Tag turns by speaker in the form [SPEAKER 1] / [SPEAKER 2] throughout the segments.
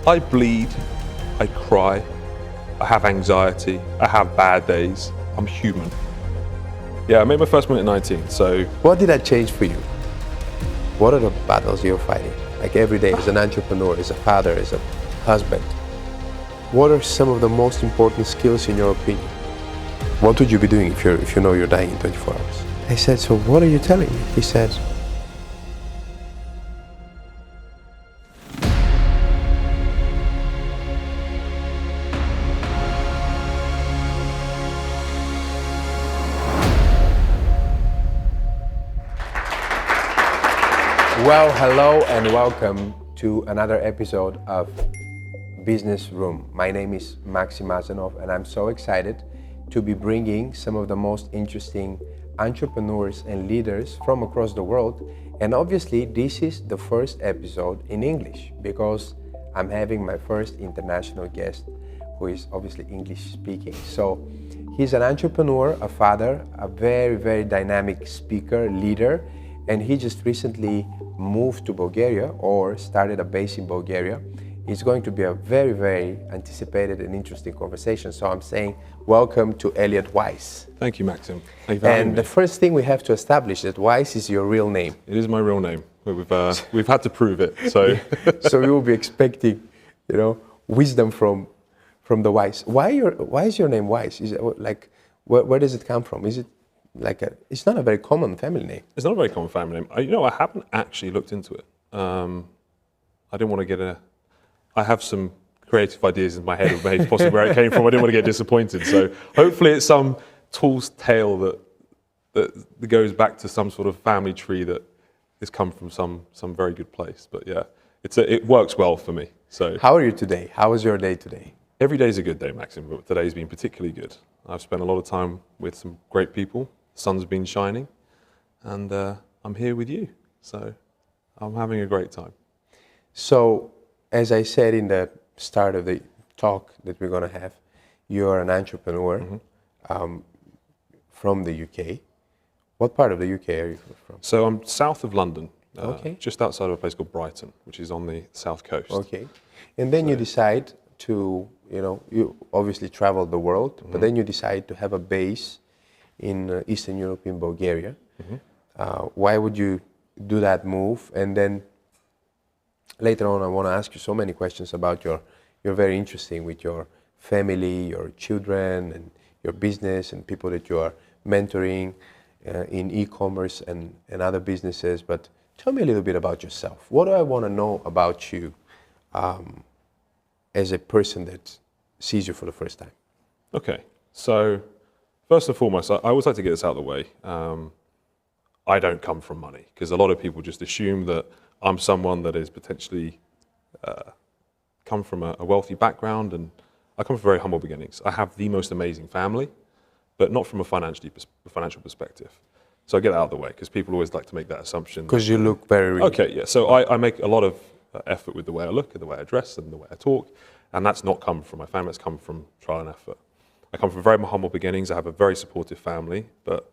[SPEAKER 1] I bleed, I cry, I have anxiety, I have bad days. I'm human. Yeah, I made my first money at 19, so...
[SPEAKER 2] What did that change for you? What are the battles you're fighting? Like every day as an entrepreneur, as a father, as a husband. What are some of the most important skills in your opinion? What would you be doing if you know you're dying in 24 hours? I said, so what are you telling me? He said, well, hello and welcome to another episode of Business Room. My name is Maksim Asenov and I'm so excited to be bringing some of the most interesting entrepreneurs and leaders from across the world. And obviously this is the first episode in English because I'm having my first international guest who is obviously English speaking. So he's an entrepreneur, a father, a very, very dynamic speaker, leader, and he just recently moved to Bulgaria or started a base in Bulgaria. It's going to be a very, very anticipated and interesting conversation. So I'm saying welcome to Elliot Wise.
[SPEAKER 1] Thank you, Maxim. Thank you for having me.
[SPEAKER 2] And the first thing we have to establish that Wise is your real name.
[SPEAKER 1] It is my real name. We've had to prove it, so...
[SPEAKER 2] So we will be expecting, wisdom from the Wise. Why is your name Wise? Is it like, where does it come from? Is it like it's not a very common family name.
[SPEAKER 1] It's not a very common family name. I haven't actually looked into it. I didn't want to I have some creative ideas in my head of maybe possibly where it came from. I didn't want to get disappointed. So hopefully it's some tall's tale that goes back to some sort of family tree that has come from some very good place. But yeah, it works well for me. So
[SPEAKER 2] how are you today? How was your day today?
[SPEAKER 1] Every day is a good day, Maxim, but today's been particularly good. I've spent a lot of time with some great people. The sun's been shining, and I'm here with you. So I'm having a great time.
[SPEAKER 2] So, as I said in the start of the talk that we're going to have, you're an entrepreneur from the UK. What part of the UK are you from?
[SPEAKER 1] So I'm south of London,
[SPEAKER 2] just
[SPEAKER 1] outside of a place called Brighton, which is on the south coast.
[SPEAKER 2] Okay. And then you decide to, you obviously traveled the world, but then you decide to have a base in Eastern Europe, in Bulgaria. Why would you do that move? And then later on, I want to ask you so many questions about you're very interesting with your family, your children, and your business, and people that you are mentoring in e-commerce and other businesses. But tell me a little bit about yourself. What do I want to know about you as a person that sees you for the first time?
[SPEAKER 1] Okay, so first and foremost, I always like to get this out of the way. I don't come from money, because a lot of people just assume that I'm someone that is potentially come from a wealthy background, and I come from very humble beginnings. I have the most amazing family, but not from a financial perspective. So I get that out of the way, because people always like to make that assumption.
[SPEAKER 2] Because you look very rich.
[SPEAKER 1] Okay, yeah. So I make a lot of effort with the way I look, and the way I dress, and the way I talk, and that's not come from my family. It's come from trial and effort. I come from very humble beginnings. I have a very supportive family, but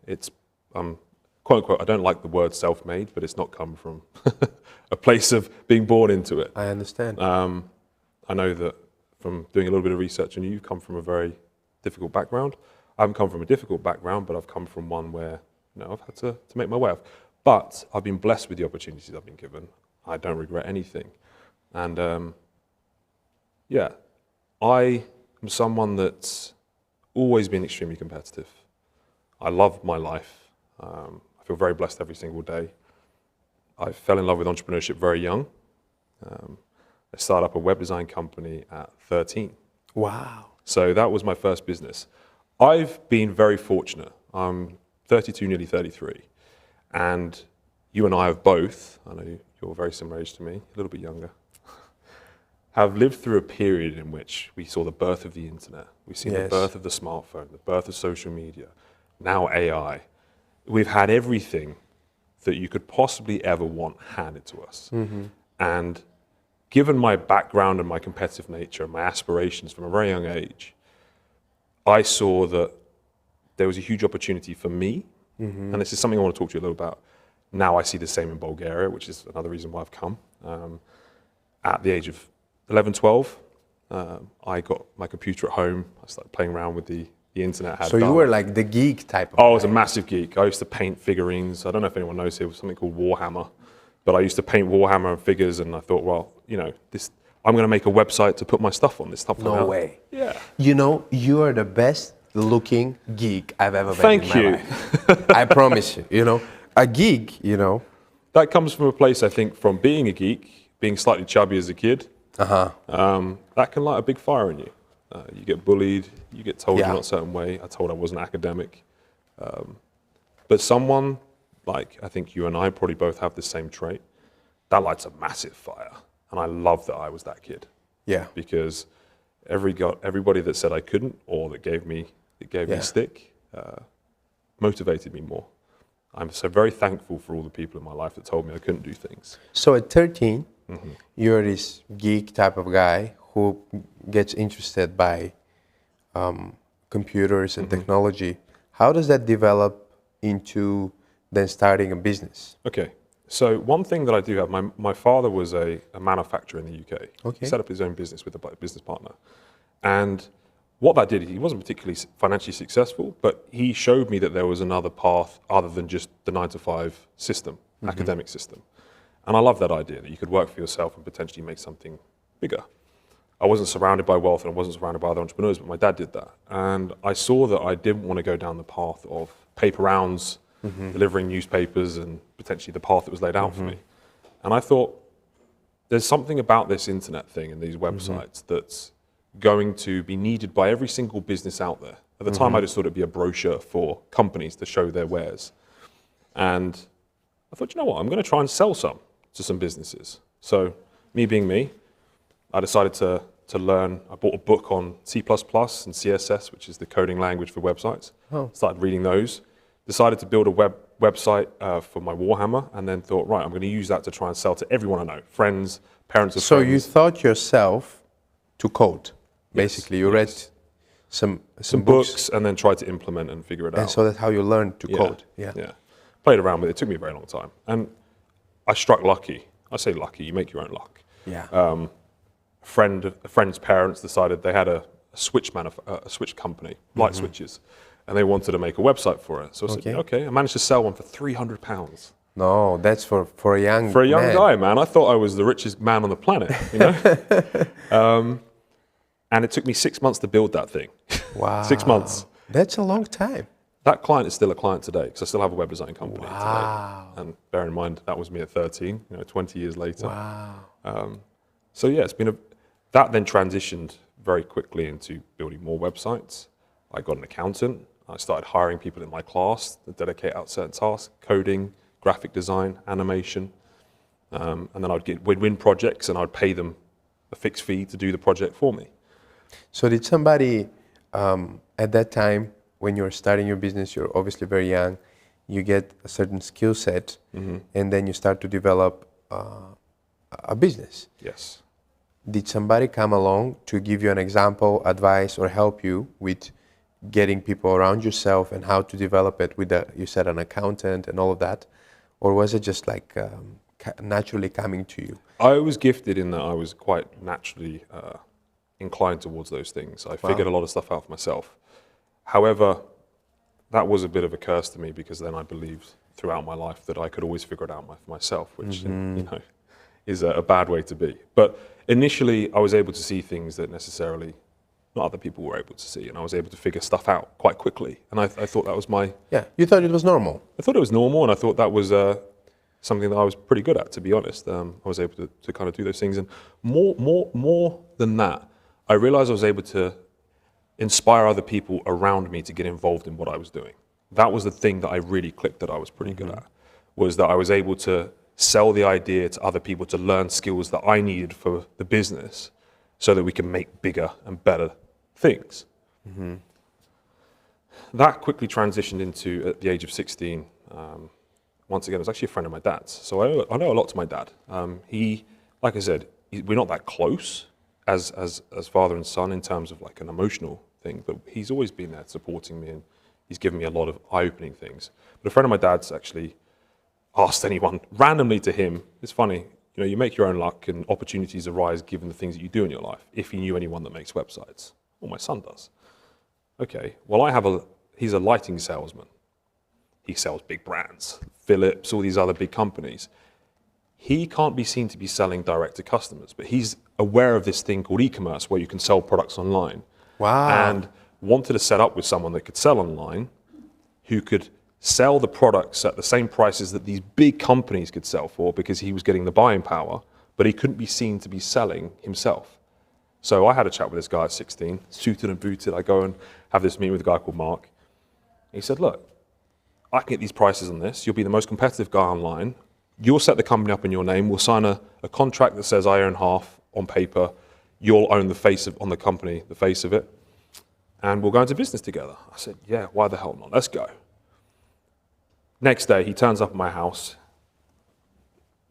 [SPEAKER 1] it's quote unquote, I don't like the word self-made, but it's not come from a place of being born into it.
[SPEAKER 2] I understand.
[SPEAKER 1] I know that from doing a little bit of research, and you've come from a very difficult background. I haven't come from a difficult background, but I've come from one where I've had to make my way up. But I've been blessed with the opportunities I've been given. I don't regret anything. And I am someone that's always been extremely competitive. I love my life. I feel very blessed every single day. I fell in love with entrepreneurship very young. I started up a web design company at 13.
[SPEAKER 2] Wow.
[SPEAKER 1] So that was my first business. I've been very fortunate. I'm 32, nearly 33. And you and I have both, I know you're very similar age to me, a little bit younger, have lived through a period in which we saw the birth of the internet. We've seen the birth of the smartphone, the birth of social media, now AI. We've had everything that you could possibly ever want handed to us. And given my background and my competitive nature and my aspirations from a very young age, I saw that there was a huge opportunity for me. And this is something I want to talk to you a little about. Now I see the same in Bulgaria, which is another reason why I've come. At the age of 11, 12, I got my computer at home. I started playing around with the internet.
[SPEAKER 2] So you were like the geek type of
[SPEAKER 1] I was a
[SPEAKER 2] guy.
[SPEAKER 1] massive geek. I used to paint figurines. I don't know if anyone knows here, it was something called Warhammer. But I used to paint Warhammer figures, and I thought, well, I'm going to make a website to put my stuff on. This stuff.
[SPEAKER 2] No way.
[SPEAKER 1] Yeah.
[SPEAKER 2] You know, you are the best looking geek I've ever met in my life. I promise you. You know, a geek,
[SPEAKER 1] That comes from a place, I think, from being a geek, being slightly chubby as a kid. That can light a big fire in you. You get bullied, you get told you're not a certain way. I told I wasn't academic. But someone, like I think you and I probably both have the same trait, that lights a massive fire. And I love that I was that kid.
[SPEAKER 2] Yeah.
[SPEAKER 1] Because everybody that said I couldn't or that gave me a stick motivated me more. I'm so very thankful for all the people in my life that told me I couldn't do things.
[SPEAKER 2] So at 13, you're this geek type of guy who gets interested by computers and technology. How does that develop into then starting a business?
[SPEAKER 1] Okay, so one thing that I do have, my father was a manufacturer in the UK.
[SPEAKER 2] Okay.
[SPEAKER 1] He set up his own business with a business partner. And what that did, he wasn't particularly financially successful, but he showed me that there was another path other than just the 9-to-5 system, academic system. And I love that idea, that you could work for yourself and potentially make something bigger. I wasn't surrounded by wealth and I wasn't surrounded by other entrepreneurs, but my dad did that. And I saw that I didn't want to go down the path of paper rounds, delivering newspapers, and potentially the path that was laid out for me. And I thought, there's something about this internet thing and these websites that's going to be needed by every single business out there. At the time, I just thought it'd be a brochure for companies to show their wares. And I thought, you know what, I'm going to try and sell some to some businesses. So me being me, I decided to learn. I bought a book on C++ and CSS, which is the coding language for websites. Started reading those. Decided to build a website for my Warhammer, and then thought, right, I'm going to use that to try and sell to everyone I know, friends, parents of friends.
[SPEAKER 2] So you taught yourself to code, basically. You read some
[SPEAKER 1] books and then tried to implement and figure it out.
[SPEAKER 2] And so that's how you learned to code.
[SPEAKER 1] Yeah. Played around with it. It took me a very long time. And I struck lucky. I say lucky, you make your own luck.
[SPEAKER 2] Yeah.
[SPEAKER 1] A friend's parents decided they had a switch company, light switches, and they wanted to make a website for it. So I said, okay, I managed to sell one for £300.
[SPEAKER 2] No, that's for a young
[SPEAKER 1] guy, man. I thought I was the richest man on the planet, and it took me 6 months to build that thing.
[SPEAKER 2] Wow.
[SPEAKER 1] 6 months.
[SPEAKER 2] That's a long time.
[SPEAKER 1] That client is still a client today because I still have a web design company
[SPEAKER 2] Wow.
[SPEAKER 1] today. And bear in mind, that was me at 13, 20 years later.
[SPEAKER 2] Wow.
[SPEAKER 1] So yeah, that then transitioned very quickly into building more websites. I got an accountant. I started hiring people in my class to dedicate out certain tasks, coding, graphic design, animation. And then we'd win projects and I'd pay them a fixed fee to do the project for me.
[SPEAKER 2] So did somebody at that time, when you're starting your business, you're obviously very young, you get a certain skill set, and then you start to develop a business.
[SPEAKER 1] Yes.
[SPEAKER 2] Did somebody come along to give you an example, advice, or help you with getting people around yourself and how to develop it with, you said, an accountant and all of that? Or was it just like naturally coming to you?
[SPEAKER 1] I was gifted in that I was quite naturally inclined towards those things. I figured a lot of stuff out for myself. However, that was a bit of a curse to me because then I believed throughout my life that I could always figure it out for myself, which is a bad way to be. But initially, I was able to see things that necessarily not other people were able to see, and I was able to figure stuff out quite quickly. And I thought that was
[SPEAKER 2] you thought it was normal.
[SPEAKER 1] I thought it was normal, and I thought that was something that I was pretty good at, to be honest. I was able to kind of do those things, and more than that, I realized I was able to inspire other people around me to get involved in what I was doing. That was the thing that I really clicked that I was pretty good at, was that I was able to sell the idea to other people to learn skills that I needed for the business so that we can make bigger and better things. That quickly transitioned into, at the age of 16, once again, it was actually a friend of my dad's. So I know a lot to my dad. He, like I said, we're not that close as father and son in terms of like an emotional thing, but he's always been there supporting me, and he's given me a lot of eye-opening things. But a friend of my dad's actually asked anyone randomly to him, it's funny, you make your own luck and opportunities arise given the things that you do in your life. If you knew anyone that makes websites. Well, my son does. Okay, well, he's a lighting salesman. He sells big brands, Philips, all these other big companies. He can't be seen to be selling direct to customers, but he's aware of this thing called e-commerce where you can sell products online.
[SPEAKER 2] Wow.
[SPEAKER 1] And wanted to set up with someone that could sell online, who could sell the products at the same prices that these big companies could sell for because he was getting the buying power, but he couldn't be seen to be selling himself. So I had a chat with this guy at 16, suited and booted. I go and have this meeting with a guy called Mark. He said, look, I can get these prices on this. You'll be the most competitive guy online. You'll set the company up in your name. We'll sign a contract that says I own half on paper. You'll own the face on the company, the face of it. And we'll go into business together. I said, yeah, why the hell not? Let's go. Next day, he turns up at my house,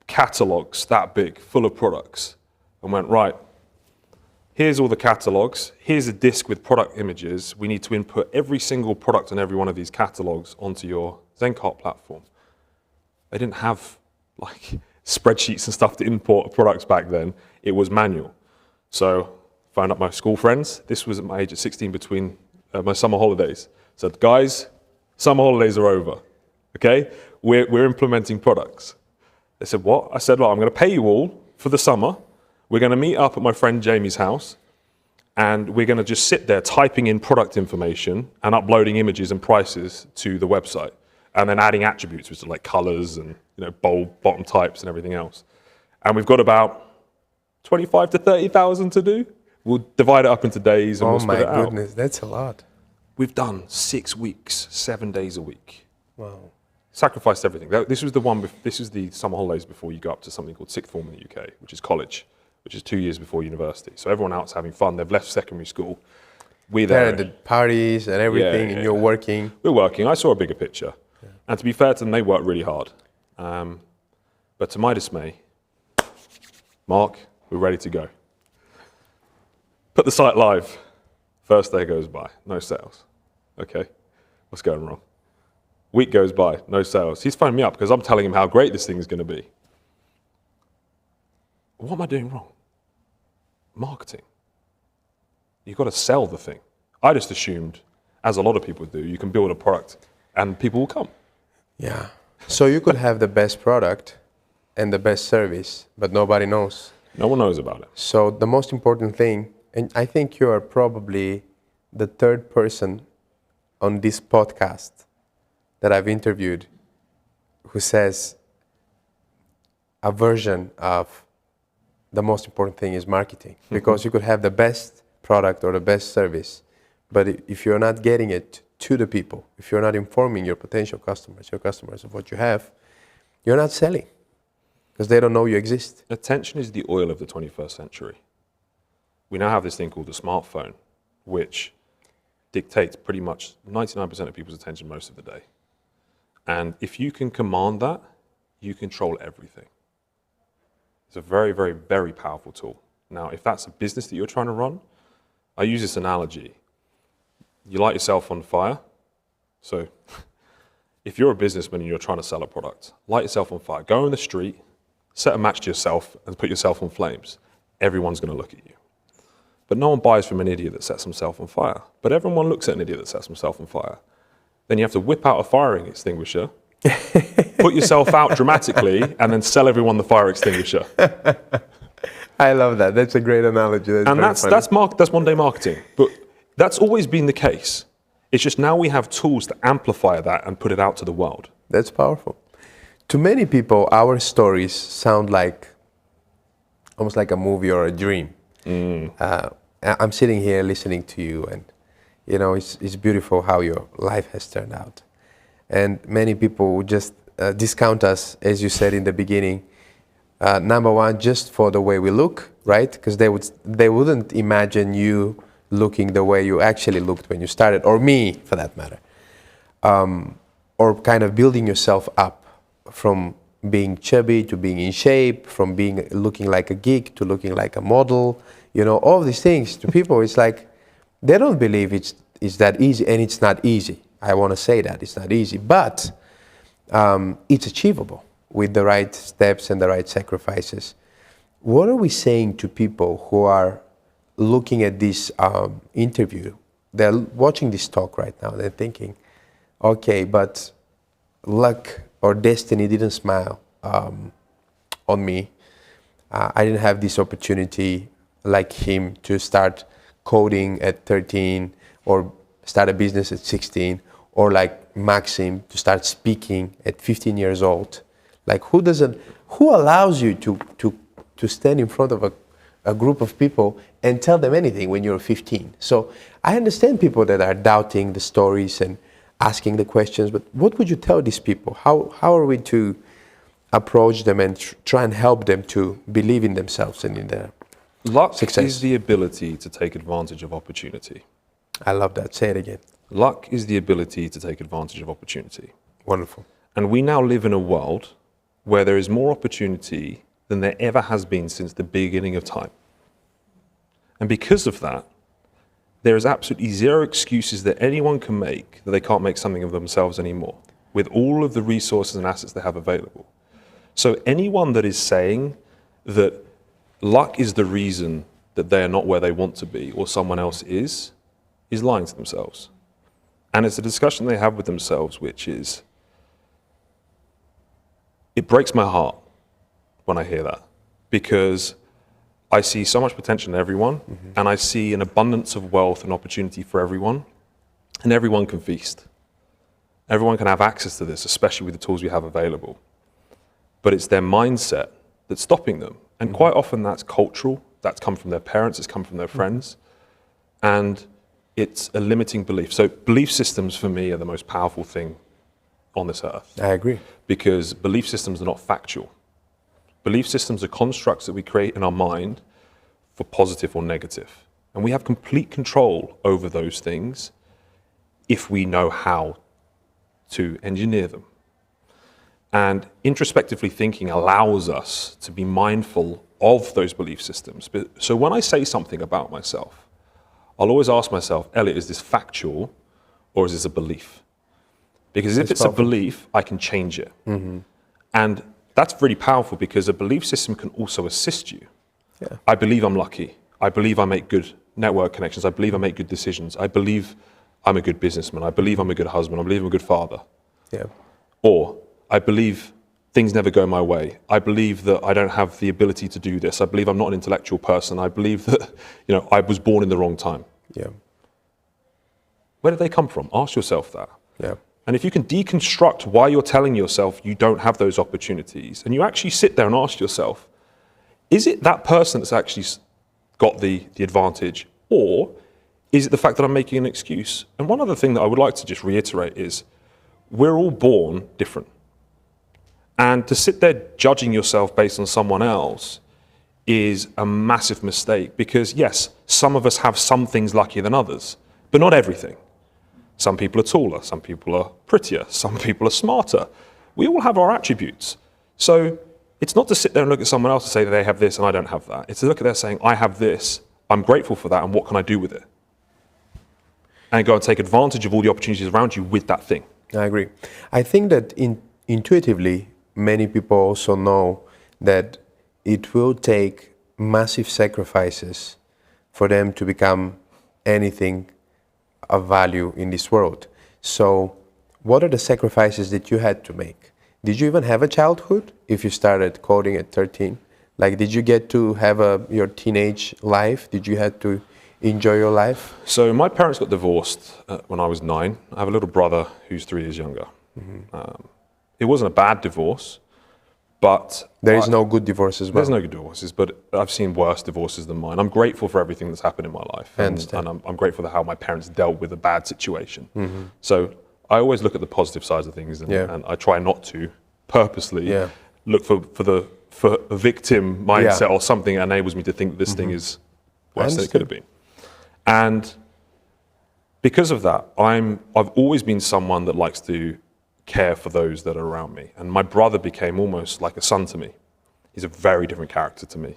[SPEAKER 1] catalogs that big, full of products, and went, right, here's all the catalogs. Here's a disk with product images. We need to input every single product on every one of these catalogs onto your Zencart platform. They didn't have like spreadsheets and stuff to import products back then. It was manual. So phoned up my school friends. This was at my age of 16 between my summer holidays. Said, guys, summer holidays are over. Okay, we're implementing products. They said, what? I said, well, I'm going to pay you all for the summer. We're going to meet up at my friend Jamie's house, and we're going to just sit there typing in product information and uploading images and prices to the website, and then adding attributes, which are like colors and bold bottom types and everything else. And we've got about 25 to 30,000 to do. We'll divide it up into days and we'll split it out.
[SPEAKER 2] Oh my goodness, that's a lot.
[SPEAKER 1] We've done 6 weeks, 7 days a week.
[SPEAKER 2] Wow.
[SPEAKER 1] Sacrificed everything. This was the summer holidays before you go up to something called sixth form in the UK, which is college, which is 2 years before university. So everyone out's having fun. They've left secondary school. We're there.
[SPEAKER 2] At the parties and everything, and you're working.
[SPEAKER 1] We're working. I saw a bigger picture. Yeah. And to be fair to them, they worked really hard. But to my dismay, Mark, we're ready to go. Put the site live. First day goes by, no sales. Okay, what's going wrong? Week goes by, no sales. He's phoning me up because I'm telling him how great this thing is going to be. What am I doing wrong? Marketing. You've got to sell the thing. I just assumed, as a lot of people do, you can build a product and people will come.
[SPEAKER 2] Yeah. So you could have the best product and the best service, but nobody knows.
[SPEAKER 1] No one knows about it.
[SPEAKER 2] So the most important thing, and I think you are probably the third person on this podcast that I've interviewed who says a version of the most important thing is marketing. Because you could have the best product or the best service, but if you're not getting it to the people, if you're not informing your potential customers, your customers of what you have, you're not selling because they don't know you exist.
[SPEAKER 1] Attention is the oil of the 21st century. We now have this thing called the smartphone, which dictates pretty much 99% of people's attention most of the day. And if you can command that, you control everything. It's a very, very, very powerful tool. Now, if that's a business that you're trying to run, I use this analogy. You light yourself on fire. So if you're a businessman and you're trying to sell a product, light yourself on fire. Go in the street, set a match to yourself and put yourself on flames. Everyone's going to look at you. But no one buys from an idiot that sets himself on fire. But everyone looks at an idiot that sets himself on fire. Then you have to whip out a fire extinguisher, put yourself out dramatically, and then sell everyone the fire extinguisher.
[SPEAKER 2] I love that. That's a great analogy.
[SPEAKER 1] That's one-day marketing. But that's always been the case. It's just now we have tools to amplify that and put it out to the world.
[SPEAKER 2] That's powerful. To many people, our stories sound like almost like a movie or a dream. I'm sitting here listening to you, and it's beautiful how your life has turned out. And many people would just discount us, as you said in the beginning. Number one, just for the way we look, right? Because they wouldn't imagine you looking the way you actually looked when you started, or me, for that matter. Or kind of building yourself up from being chubby to being in shape, from looking like a geek to looking like a model. All these things to people, it's like they don't believe it's that easy, and it's not easy. I want to say that it's not easy, but it's achievable. with the right steps and the right sacrifices. What are we saying to people who are looking at this interview? They're watching this talk right now. They're thinking, okay, but luck or destiny didn't smile on me. I didn't have this opportunity like him to start coding at 13 or start a business at 16, or like Maksim to start speaking at 15 years old. Like who allows you to stand in front of a group of people and tell them anything when you're 15? So I understand people that are doubting the stories and asking the questions, but what would you tell these people? How are we to approach them and try and help them to believe in themselves and in their success?
[SPEAKER 1] Luck is the ability to take advantage of opportunity.
[SPEAKER 2] I love that. Say it again.
[SPEAKER 1] Luck is the ability to take advantage of opportunity.
[SPEAKER 2] Wonderful.
[SPEAKER 1] And we now live in a world where there is more opportunity than there ever has been since the beginning of time. And because of that, there is absolutely zero excuses that anyone can make that they can't make something of themselves anymore, with all of the resources and assets they have available. So anyone that is saying that luck is the reason that they are not where they want to be or someone else is lying to themselves. And it's a discussion they have with themselves, which is, it breaks my heart when I hear that, because I see so much potential in everyone, and I see an abundance of wealth and opportunity for everyone, and everyone can feast. Everyone can have access to this, especially with the tools we have available. But it's their mindset that's stopping them. And quite often that's cultural, that's come from their parents, it's come from their friends, and it's a limiting belief. So belief systems for me are the most powerful thing on this earth.
[SPEAKER 2] I agree.
[SPEAKER 1] Because belief systems are not factual. Belief systems are constructs that we create in our mind for positive or negative. And we have complete control over those things if we know how to engineer them. And introspectively thinking allows us to be mindful of those belief systems. So when I say something about myself, I'll always ask myself, Elliot, is this factual or is this a belief? Because if it's a belief, I can change it. And that's really powerful, because a belief system can also assist you.
[SPEAKER 2] Yeah.
[SPEAKER 1] I believe I'm lucky. I believe I make good network connections. I believe I make good decisions. I believe I'm a good businessman. I believe I'm a good husband. I believe I'm a good father.
[SPEAKER 2] Yeah.
[SPEAKER 1] Or I believe things never go my way. I believe that I don't have the ability to do this. I believe I'm not an intellectual person. I believe that, I was born in the wrong time.
[SPEAKER 2] Yeah.
[SPEAKER 1] Where did they come from? Ask yourself that.
[SPEAKER 2] Yeah.
[SPEAKER 1] And if you can deconstruct why you're telling yourself you don't have those opportunities, and you actually sit there and ask yourself, is it that person that's actually got the advantage, or is it the fact that I'm making an excuse? And one other thing that I would like to just reiterate is, we're all born different. And to sit there judging yourself based on someone else is a massive mistake, because yes, some of us have some things luckier than others, but not everything. Some people are taller, some people are prettier, some people are smarter. We all have our attributes. So it's not to sit there and look at someone else and say that they have this and I don't have that. It's to look at them saying, I have this, I'm grateful for that, and what can I do with it? And go and take advantage of all the opportunities around you with that thing.
[SPEAKER 2] I agree. I think that intuitively, many people also know that it will take massive sacrifices for them to become anything of value in this world. So what are the sacrifices that you had to make? Did you even have a childhood if you started coding at 13? Like, did you get to have your teenage life? Did you have to enjoy your life?
[SPEAKER 1] So my parents got divorced when I was 9. I have a little brother who's 3 years younger. It wasn't a bad divorce, but...
[SPEAKER 2] There is no good divorce as well.
[SPEAKER 1] There's no good divorces, but I've seen worse divorces than mine. I'm grateful for everything that's happened in my life. And I'm grateful for how my parents dealt with a bad situation. So I always look at the positive sides of things, and I try not to purposely look for a victim mindset or something that enables me to think that this thing is worse than it could have been. And because of that, I've always been someone that likes to care for those that are around me. And my brother became almost like a son to me. He's a very different character to me.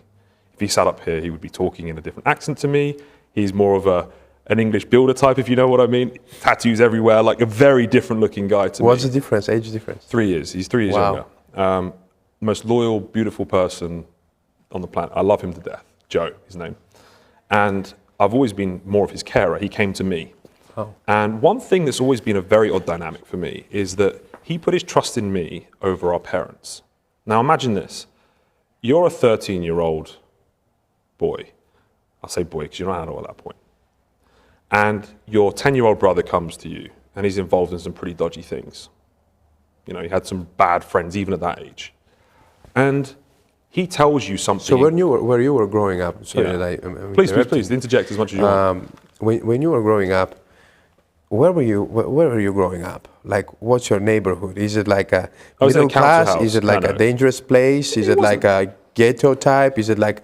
[SPEAKER 1] If he sat up here, he would be talking in a different accent to me. He's more of an English builder type, if you know what I mean. Tattoos everywhere, like a very different looking guy to me.
[SPEAKER 2] What's the difference, age difference?
[SPEAKER 1] 3 years. He's 3 years younger. most loyal, beautiful person on the planet. I love him to death. Joe, his name. And I've always been more of his carer. He came to me.
[SPEAKER 2] Oh.
[SPEAKER 1] And one thing that's always been a very odd dynamic for me is that he put his trust in me over our parents. Now imagine this. You're a 13-year-old boy. I'll say boy because you're not adult at that point. And your 10-year-old brother comes to you and he's involved in some pretty dodgy things. You know, he had some bad friends even at that age. And he tells you something.
[SPEAKER 2] So where you were growing up, sorry
[SPEAKER 1] Yeah.
[SPEAKER 2] that I
[SPEAKER 1] Please interject as much as you want.
[SPEAKER 2] when you were growing up, where were you growing up? Like, what's your neighborhood? Is it like a
[SPEAKER 1] I was in a
[SPEAKER 2] middle
[SPEAKER 1] council
[SPEAKER 2] class?
[SPEAKER 1] house.
[SPEAKER 2] Is it like
[SPEAKER 1] No.
[SPEAKER 2] a dangerous place? Is it like a ghetto type? Is it like,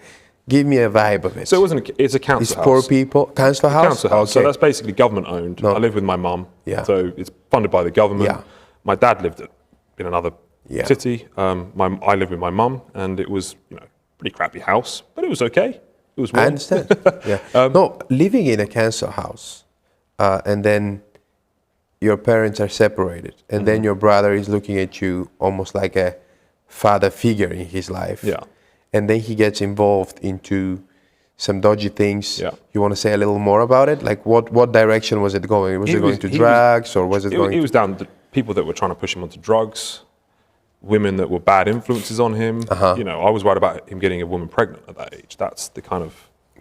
[SPEAKER 2] give me a vibe of it.
[SPEAKER 1] So it's a council
[SPEAKER 2] It's
[SPEAKER 1] house.
[SPEAKER 2] poor people, council house?
[SPEAKER 1] Council house. So
[SPEAKER 2] Okay.
[SPEAKER 1] that's basically government owned.
[SPEAKER 2] No.
[SPEAKER 1] I live with my mum.
[SPEAKER 2] Yeah.
[SPEAKER 1] So it's funded by the government.
[SPEAKER 2] Yeah.
[SPEAKER 1] My dad lived in another
[SPEAKER 2] Yeah.
[SPEAKER 1] city. I lived with my mum, and it was, you know, pretty crappy house, but it was okay. It was
[SPEAKER 2] I
[SPEAKER 1] warm.
[SPEAKER 2] understand. Yeah. No, living in a council house, and then your parents are separated, and then your brother is looking at you almost like a father figure in his life.
[SPEAKER 1] Yeah.
[SPEAKER 2] And then he gets involved into some dodgy things.
[SPEAKER 1] Yeah.
[SPEAKER 2] You want to say a little more about it? Like what direction was it going? Was it going to drugs, or was it going?
[SPEAKER 1] It was down to people that were trying to push him onto drugs, women that were bad influences on him. You know, I was worried about him getting a woman pregnant at that age. That's the kind of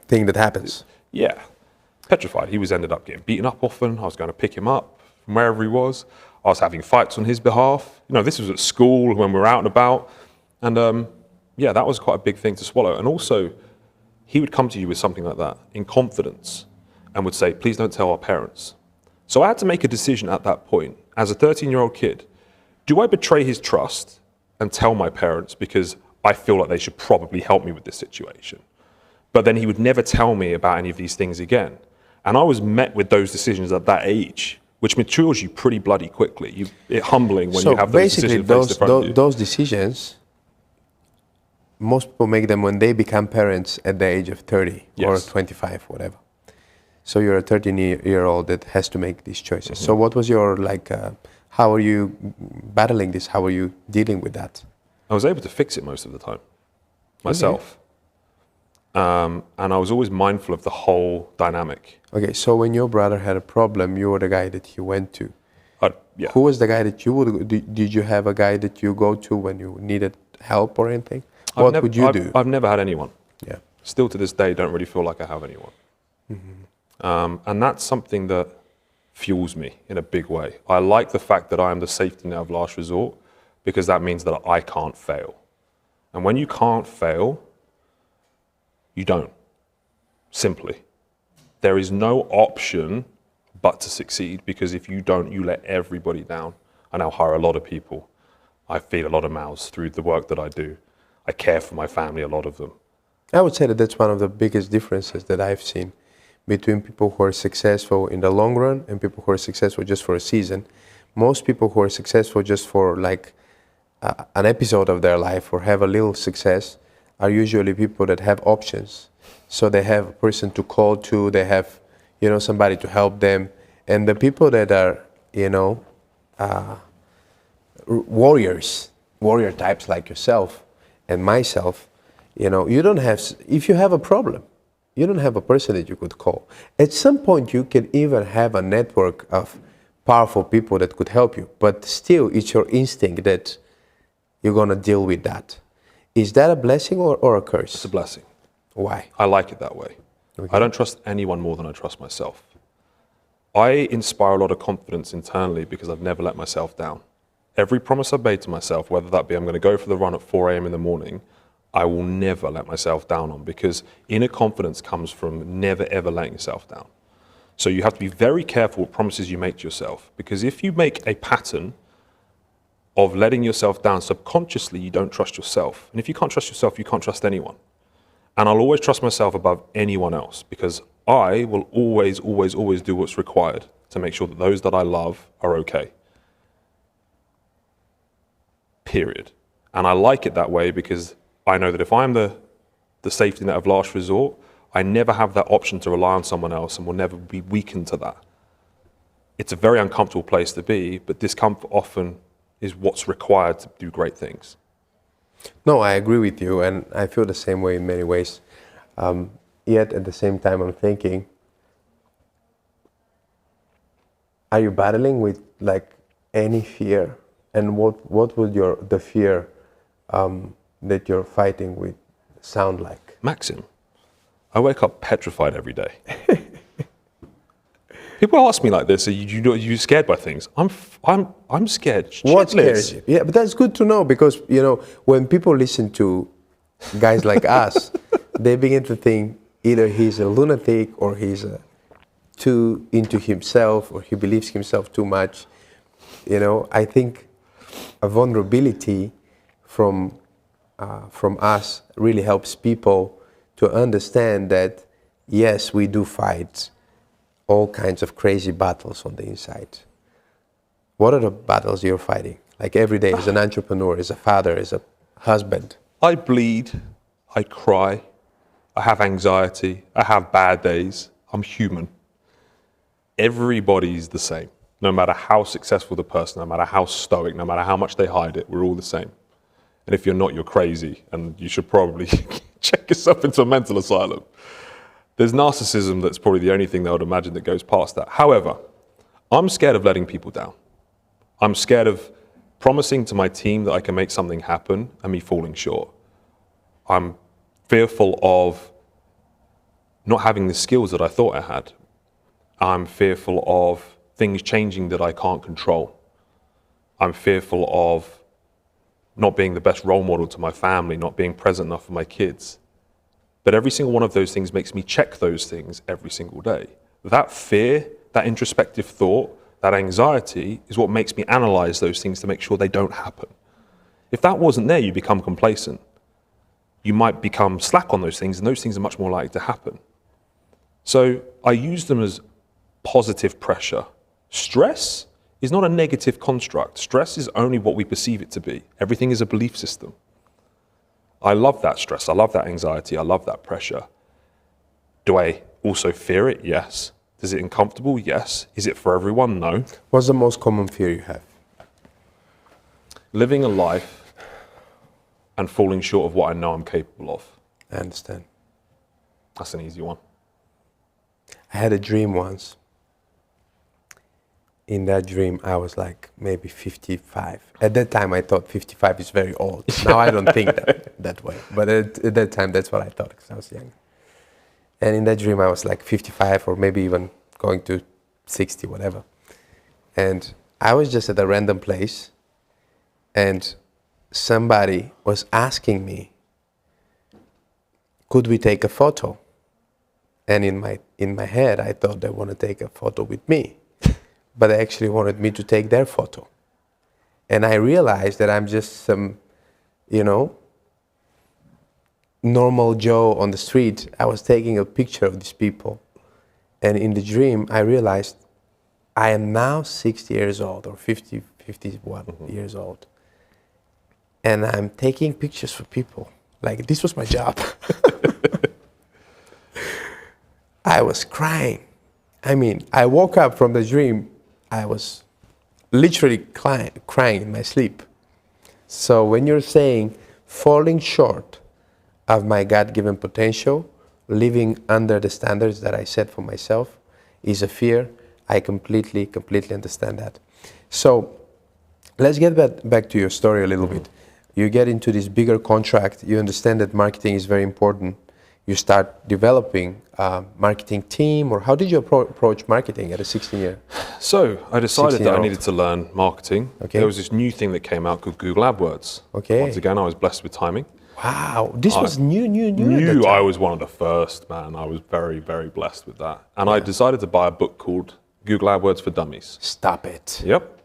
[SPEAKER 2] thing that happens.
[SPEAKER 1] Yeah, petrified. He was ended up getting beaten up often. I was going to pick him up from wherever he was. I was having fights on his behalf. You know, this was at school when we were out and about. And yeah, that was quite a big thing to swallow. And also, he would come to you with something like that in confidence and would say, please don't tell our parents. So I had to make a decision at that point, as a 13-year-old kid, do I betray his trust and tell my parents because I feel like they should probably help me with this situation? But then he would never tell me about any of these things again. And I was met with those decisions at that age, which matures you pretty bloody quickly. It's humbling when you have those decisions faced in front of you.
[SPEAKER 2] Those decisions, most people make them when they become parents at the age of 30 or 25, whatever. So you're a 13-year-old that has to make these choices. So what was your, how are you battling this? How are you dealing with that?
[SPEAKER 1] I was able to fix it most of the time, myself. And I was always mindful of the whole dynamic.
[SPEAKER 2] Okay, so when your brother had a problem, you were the guy that he went to.
[SPEAKER 1] Yeah.
[SPEAKER 2] Who was the guy that you would, did you have a guy that you go to when you needed help or anything? What would you do?
[SPEAKER 1] I've never had anyone.
[SPEAKER 2] Yeah.
[SPEAKER 1] Still to this day, don't really feel like I have anyone. And that's something that fuels me in a big way. I like the fact that I am the safety net of last resort because that means that I can't fail. And when you can't fail, you don't. Simply. There is no option but to succeed because if you don't, you let everybody down. I now hire a lot of people. I feed a lot of mouths through the work that I do. I care for my family, a lot of them.
[SPEAKER 2] I would say that that's one of the biggest differences that I've seen between people who are successful in the long run and people who are successful just for a season. Most people who are successful just for like an episode of their life or have a little success are usually people that have options. So they have a person to call to, they have, somebody to help them. And the people that are, warrior types like yourself and myself, you don't have, if you have a problem, you don't have a person that you could call. At some point, you can even have a network of powerful people that could help you, but still, it's your instinct that you're going to deal with that. Is that a blessing or a curse?
[SPEAKER 1] It's a blessing.
[SPEAKER 2] Why?
[SPEAKER 1] I like it that way.
[SPEAKER 2] Okay.
[SPEAKER 1] I don't trust anyone more than I trust myself. I inspire a lot of confidence internally because I've never let myself down. Every promise I've made to myself, whether that be I'm going to go for the run at 4 a.m. in the morning, I will never let myself down on because inner confidence comes from never ever letting yourself down. So you have to be very careful what promises you make to yourself because if you make a pattern of letting yourself down subconsciously, you don't trust yourself. And if you can't trust yourself, you can't trust anyone. And I'll always trust myself above anyone else because I will always, always, always do what's required to make sure that those that I love are okay. Period. And I like it that way because I know that if I'm the safety net of last resort, I never have that option to rely on someone else and will never be weakened to that. It's a very uncomfortable place to be, but discomfort often is what's required to do great things.
[SPEAKER 2] No, I agree with you, and I feel the same way in many ways. Yet at the same time, I'm thinking, are you battling with like any fear? And what would the fear that you're fighting with sound like?
[SPEAKER 1] Maxim, I wake up petrified every day. People ask me like this, are you scared by things? I'm scared shitless.
[SPEAKER 2] What scares you? Yeah, but that's good to know, because when people listen to guys like us, they begin to think either he's a lunatic or he's too into himself or he believes himself too much. I think a vulnerability from us really helps people to understand that yes, we do fight all kinds of crazy battles on the inside. What are the battles you're fighting? Like every day as an entrepreneur, as a father, as a husband?
[SPEAKER 1] I bleed, I cry, I have anxiety, I have bad days. I'm human. Everybody's the same. No matter how successful the person, no matter how stoic, no matter how much they hide it, we're all the same. And if you're not, you're crazy, and you should probably check yourself into a mental asylum. There's narcissism that's probably the only thing I would imagine that goes past that. However, I'm scared of letting people down. I'm scared of promising to my team that I can make something happen and me falling short. I'm fearful of not having the skills that I thought I had. I'm fearful of things changing that I can't control. I'm fearful of not being the best role model to my family, not being present enough for my kids. But every single one of those things makes me check those things every single day. That fear, that introspective thought, that anxiety is what makes me analyze those things to make sure they don't happen. If that wasn't there, you become complacent. You might become slack on those things, and those things are much more likely to happen. So I use them as positive pressure. Stress is not a negative construct. Stress is only what we perceive it to be. Everything is a belief system. I love that stress. I love that anxiety. I love that pressure. Do I also fear it? Yes. Is it uncomfortable? Yes. Is it for everyone? No.
[SPEAKER 2] What's the most common fear you have?
[SPEAKER 1] Living a life and falling short of what I know I'm capable of.
[SPEAKER 2] I understand.
[SPEAKER 1] That's an easy one.
[SPEAKER 2] I had a dream once. In that dream, I was like maybe 55. At that time, I thought 55 is very old. Now I don't think that way. But at that time, that's what I thought, because I was young. And in that dream, I was like 55 or maybe even going to 60, whatever. And I was just at a random place, and somebody was asking me, could we take a photo? And in my head, I thought they want to take a photo with me. But they actually wanted me to take their photo. And I realized that I'm just some, normal Joe on the street. I was taking a picture of these people. And in the dream, I realized I am now 60 years old or 51 years old. And I'm taking pictures for people. Like, this was my job. I was crying. I mean, I woke up from the dream. I was literally crying in my sleep. So when you're saying falling short of my God-given potential, living under the standards that I set for myself is a fear, I completely understand that. So let's get back to your story a little bit. You get into this bigger contract, you understand that marketing is very important. You start developing a marketing team, or how did you approach marketing at a 16-year?
[SPEAKER 1] So I decided that I needed to learn marketing.
[SPEAKER 2] Okay.
[SPEAKER 1] There was this new thing that came out called Google AdWords.
[SPEAKER 2] Okay.
[SPEAKER 1] Once again, I was blessed with timing.
[SPEAKER 2] Wow, this was new at that
[SPEAKER 1] New,
[SPEAKER 2] time.
[SPEAKER 1] I was one of the first, man. I was very, very blessed with that. And I decided to buy a book called Google AdWords for Dummies.
[SPEAKER 2] Stop it.
[SPEAKER 1] Yep.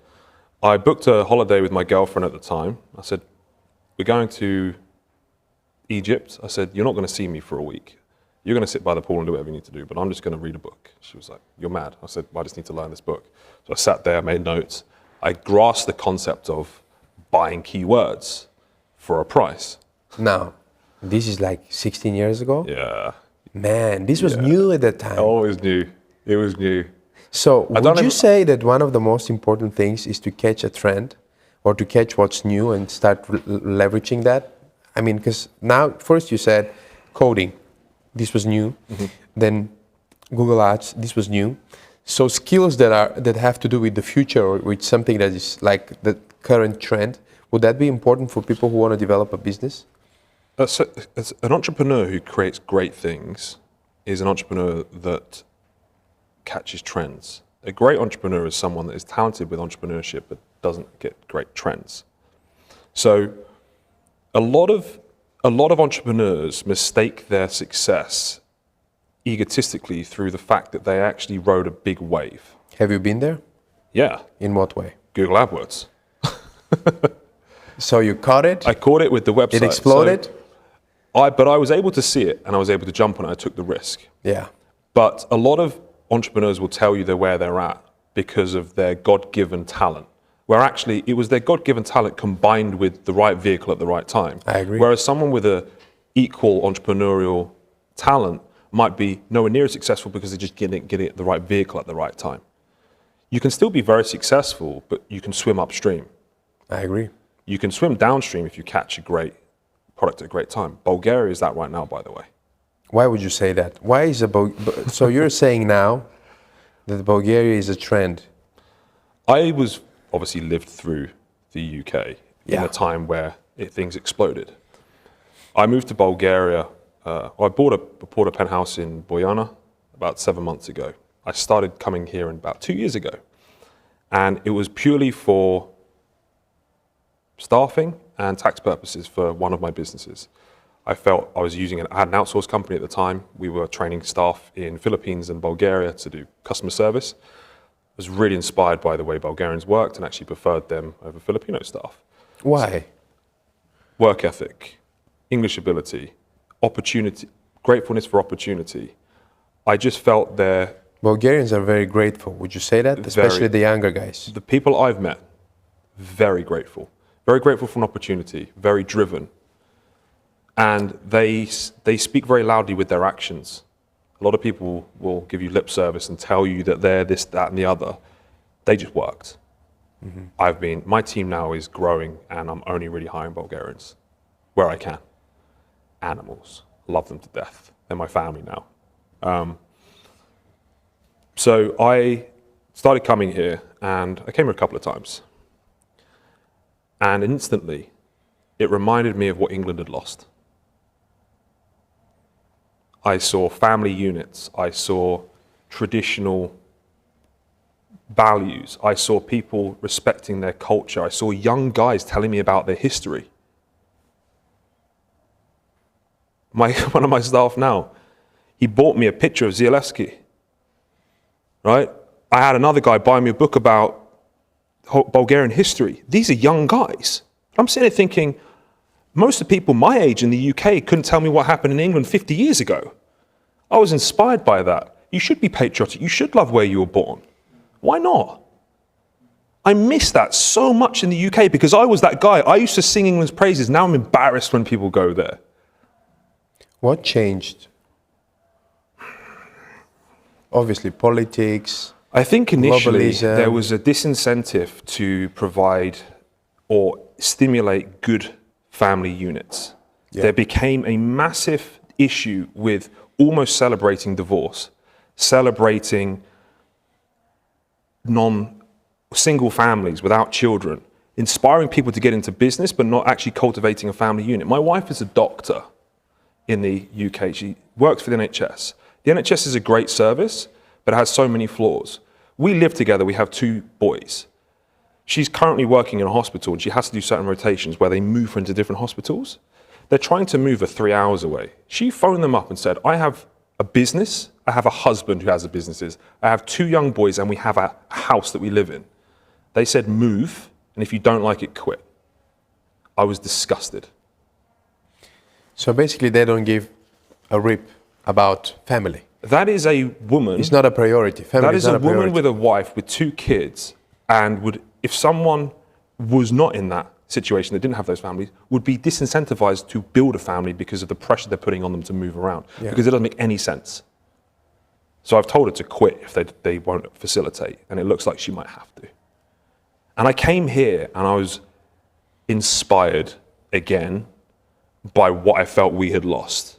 [SPEAKER 1] I booked a holiday with my girlfriend at the time. I said, we're going to Egypt. I said, you're not going to see me for a week. You're going to sit by the pool and do whatever you need to do, but I'm just going to read a book. She was like, you're mad. I said, well, I just need to learn this book. So I sat there, I made notes. I grasped the concept of buying keywords for a price.
[SPEAKER 2] Now, this is like 16 years ago?
[SPEAKER 1] Yeah.
[SPEAKER 2] Man, this was new at that time.
[SPEAKER 1] I always knew. It was new.
[SPEAKER 2] So would you say that one of the most important things is to catch a trend or to catch what's new and start leveraging that? I mean, because now, first you said coding, this was new. Then Google Ads, this was new. So skills that have to do with the future or with something that is like the current trend, would that be important for people who want to develop a business?
[SPEAKER 1] So, as an entrepreneur who creates great things is an entrepreneur that catches trends. A great entrepreneur is someone that is talented with entrepreneurship but doesn't get great trends. So a lot of entrepreneurs mistake their success egotistically through the fact that they actually rode a big wave.
[SPEAKER 2] Have you been there?
[SPEAKER 1] Yeah.
[SPEAKER 2] In what way?
[SPEAKER 1] Google AdWords.
[SPEAKER 2] So you caught it?
[SPEAKER 1] I caught it with the website.
[SPEAKER 2] It exploded?
[SPEAKER 1] But I was able to see it and I was able to jump on it. I took the risk.
[SPEAKER 2] Yeah.
[SPEAKER 1] But a lot of entrepreneurs will tell you they're where they're at because of their God-given talent, where actually it was their God-given talent combined with the right vehicle at the right time.
[SPEAKER 2] I agree.
[SPEAKER 1] Whereas someone with a equal entrepreneurial talent might be nowhere near as successful because they're just getting the right vehicle at the right time. You can still be very successful, but you can swim upstream.
[SPEAKER 2] I agree.
[SPEAKER 1] You can swim downstream if you catch a great product at a great time. Bulgaria is that right now, by the way.
[SPEAKER 2] Why would you say that? Why is so you're saying now that Bulgaria is a trend?
[SPEAKER 1] I was obviously lived through the UK in
[SPEAKER 2] Yeah.
[SPEAKER 1] a time where things exploded. I moved to Bulgaria. I bought a penthouse in Bojana about 7 months ago. I started coming here in about 2 years ago. And it was purely for staffing and tax purposes for one of my businesses. I felt I had an outsourced company at the time. We were training staff in Philippines and Bulgaria to do customer service. I was really inspired by the way Bulgarians worked and actually preferred them over Filipino staff.
[SPEAKER 2] Why?
[SPEAKER 1] Work ethic, English ability, opportunity, gratefulness for opportunity. I just felt
[SPEAKER 2] Bulgarians are very grateful. Would you say that? Especially the younger guys.
[SPEAKER 1] the people I've met, very grateful. Very grateful for an opportunity, very driven. And they speak very loudly with their actions. A lot of people will give you lip service and tell you that they're this, that, and the other. They just worked. My team now is growing and I'm only really hiring Bulgarians where I can. Animals, love them to death. They're my family now. So I started coming here and I came here a couple of times. And instantly, it reminded me of what England had lost. I saw family units, I saw traditional values, I saw people respecting their culture, I saw young guys telling me about their history. One of my staff now, he bought me a picture of Zalewski, right? I had another guy buy me a book about Bulgarian history. These are young guys. I'm sitting there thinking, most of the people my age in the UK couldn't tell me what happened in England 50 years ago. I was inspired by that. You should be patriotic. You should love where you were born. Why not? I miss that so much in the UK because I was that guy. I used to sing England's praises. Now I'm embarrassed when people go there.
[SPEAKER 2] What changed? Obviously, politics.
[SPEAKER 1] I think initially
[SPEAKER 2] globalism.
[SPEAKER 1] there was a disincentive to provide or stimulate good family units.
[SPEAKER 2] Yeah.
[SPEAKER 1] There became a massive issue with almost celebrating divorce, celebrating single families without children, inspiring people to get into business but not actually cultivating a family unit. My wife is a doctor in the UK. She works for the NHS. The NHS is a great service, but it has so many flaws. We live together, we have 2 boys. She's currently working in a hospital and she has to do certain rotations where they move her into different hospitals. They're trying to move her 3 hours away. She phoned them up and said, I have a business, I have a husband who has a business, I have 2 young boys and we have a house that we live in. They said, move, and if you don't like it, quit. I was disgusted.
[SPEAKER 2] So basically, they don't give a rip about family.
[SPEAKER 1] That is a woman.
[SPEAKER 2] It's not a priority. Family
[SPEAKER 1] That is
[SPEAKER 2] not
[SPEAKER 1] a woman
[SPEAKER 2] priority.
[SPEAKER 1] with a wife with 2 kids, and if someone was not in that situation, that didn't have those families, would be disincentivized to build a family because of the pressure they're putting on them to move around, because it doesn't make any sense. So I've told her to quit if they won't facilitate, and it looks like she might have to. And I came here and I was inspired again by what I felt we had lost.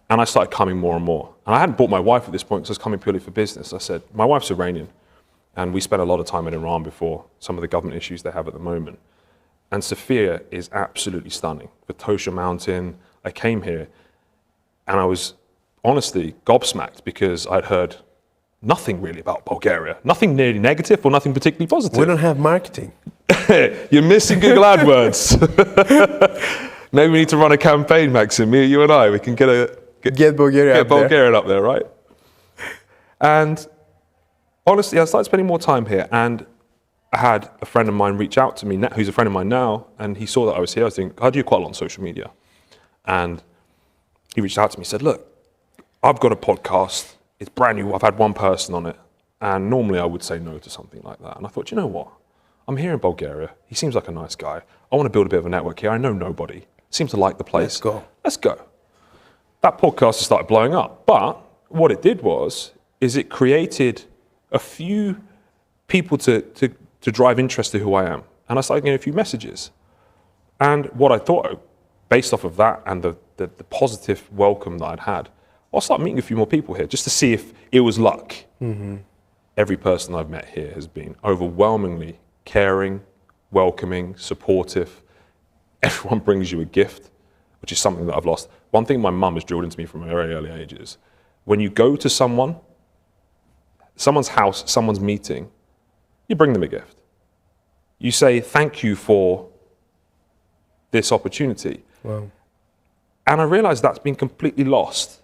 [SPEAKER 1] And I started coming more and more. And I hadn't brought my wife at this point because I was coming purely for business. I said, my wife's Iranian, and we spent a lot of time in Iran before some of the government issues they have at the moment. And Sofia is absolutely stunning. The Tosha Mountain, I came here and I was honestly gobsmacked because I'd heard nothing really about Bulgaria. Nothing nearly negative or nothing particularly positive.
[SPEAKER 2] We don't have marketing.
[SPEAKER 1] You're missing Google AdWords. Maybe we need to run a campaign, Maksim, you and I. We can get Bulgarian up there, right? And honestly, I started spending more time here, and I had a friend of mine reach out to me, who's a friend of mine now, and he saw that I was here. I was thinking, I do quite a lot on social media. And he reached out to me, said, look, I've got a podcast. It's brand new. I've had one person on it. And normally I would say no to something like that. And I thought, you know what? I'm here in Bulgaria. He seems like a nice guy. I want to build a bit of a network here. I know nobody. Seems to like the place.
[SPEAKER 2] Let's go.
[SPEAKER 1] Let's go. That podcast started blowing up. But what it did is it created a few people to drive interest to who I am. And I started getting a few messages. And what I thought, based off of that and the positive welcome that I'd had, I'll start meeting a few more people here just to see if it was luck. Mm-hmm. Every person I've met here has been overwhelmingly caring, welcoming, supportive. Everyone brings you a gift, which is something that I've lost. One thing my mum has drilled into me from a very early age is when you go to someone's house, someone's meeting, you bring them a gift. You say, thank you for this opportunity.
[SPEAKER 2] Wow.
[SPEAKER 1] And I realized that's been completely lost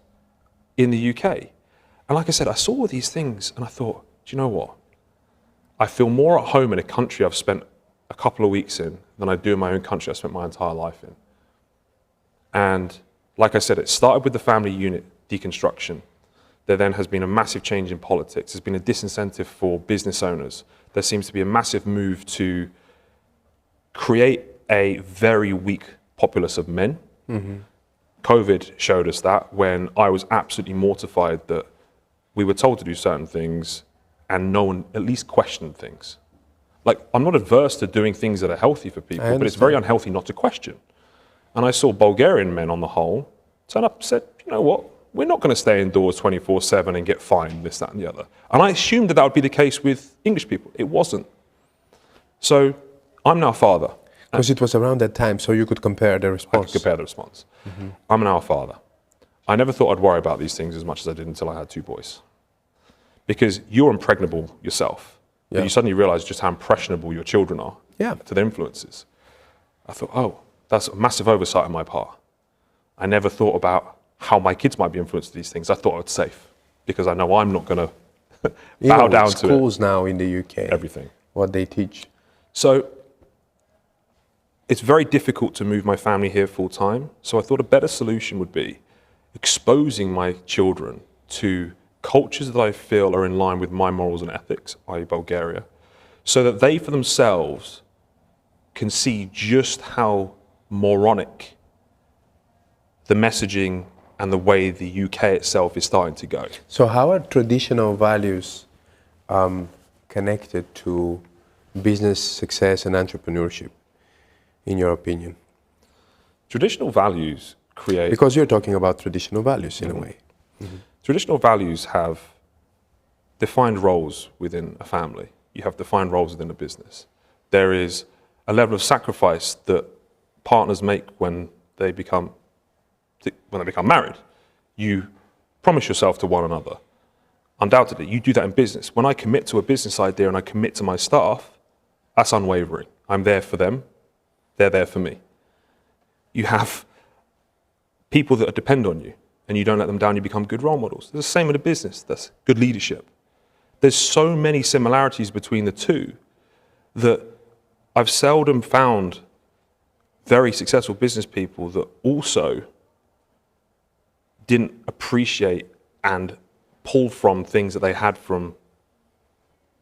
[SPEAKER 1] in the UK. And like I said, I saw all these things and I thought, do you know what? I feel more at home in a country I've spent a couple of weeks in than I do in my own country I've spent my entire life in. And like I said, it started with the family unit deconstruction. There then has been a massive change in politics. There's been a disincentive for business owners. There seems to be a massive move to create a very weak populace of men. Mm-hmm. COVID showed us that when I was absolutely mortified that we were told to do certain things and no one at least questioned things. Like, I'm not adverse to doing things that are healthy for people, but it's very unhealthy not to question. And I saw Bulgarian men on the whole turn up and said, you know what, we're not going to stay indoors 24/7 and get fined, this, that, and the other. And I assumed that would be the case with English people. It wasn't. So I'm now a father.
[SPEAKER 2] Because it was around that time, so you could compare the response.
[SPEAKER 1] I could compare the response. Mm-hmm. I'm now a father. I never thought I'd worry about these things as much as I did until I had two boys. Because you're impregnable yourself. Yeah. But you suddenly realize just how impressionable your children are to the influences. I thought, oh, that's a massive oversight on my part. I never thought about how my kids might be influenced to these things. I thought I was safe because I know I'm not going to bow down to it.
[SPEAKER 2] Schools now in the UK.
[SPEAKER 1] Everything.
[SPEAKER 2] What they teach.
[SPEAKER 1] So it's very difficult to move my family here full time. So I thought a better solution would be exposing my children to cultures that I feel are in line with my morals and ethics, i.e. Bulgaria, so that they for themselves can see just how moronic the messaging and the way the UK itself is starting to go.
[SPEAKER 2] So how are traditional values connected to business success and entrepreneurship, in your opinion?
[SPEAKER 1] Traditional values create...
[SPEAKER 2] Because you're talking about traditional values in a way.
[SPEAKER 1] Mm-hmm. Traditional values have defined roles within a family. You have defined roles within a business. There is a level of sacrifice that partners make when they become married. You promise yourself to one another. Undoubtedly, you do that in business. When I commit to a business idea and I commit to my staff, that's unwavering. I'm there for them. They're there for me. You have people that depend on you and you don't let them down, you become good role models. It's the same in a business. That's good leadership. There's so many similarities between the two that I've seldom found very successful business people that also didn't appreciate and pull from things that they had from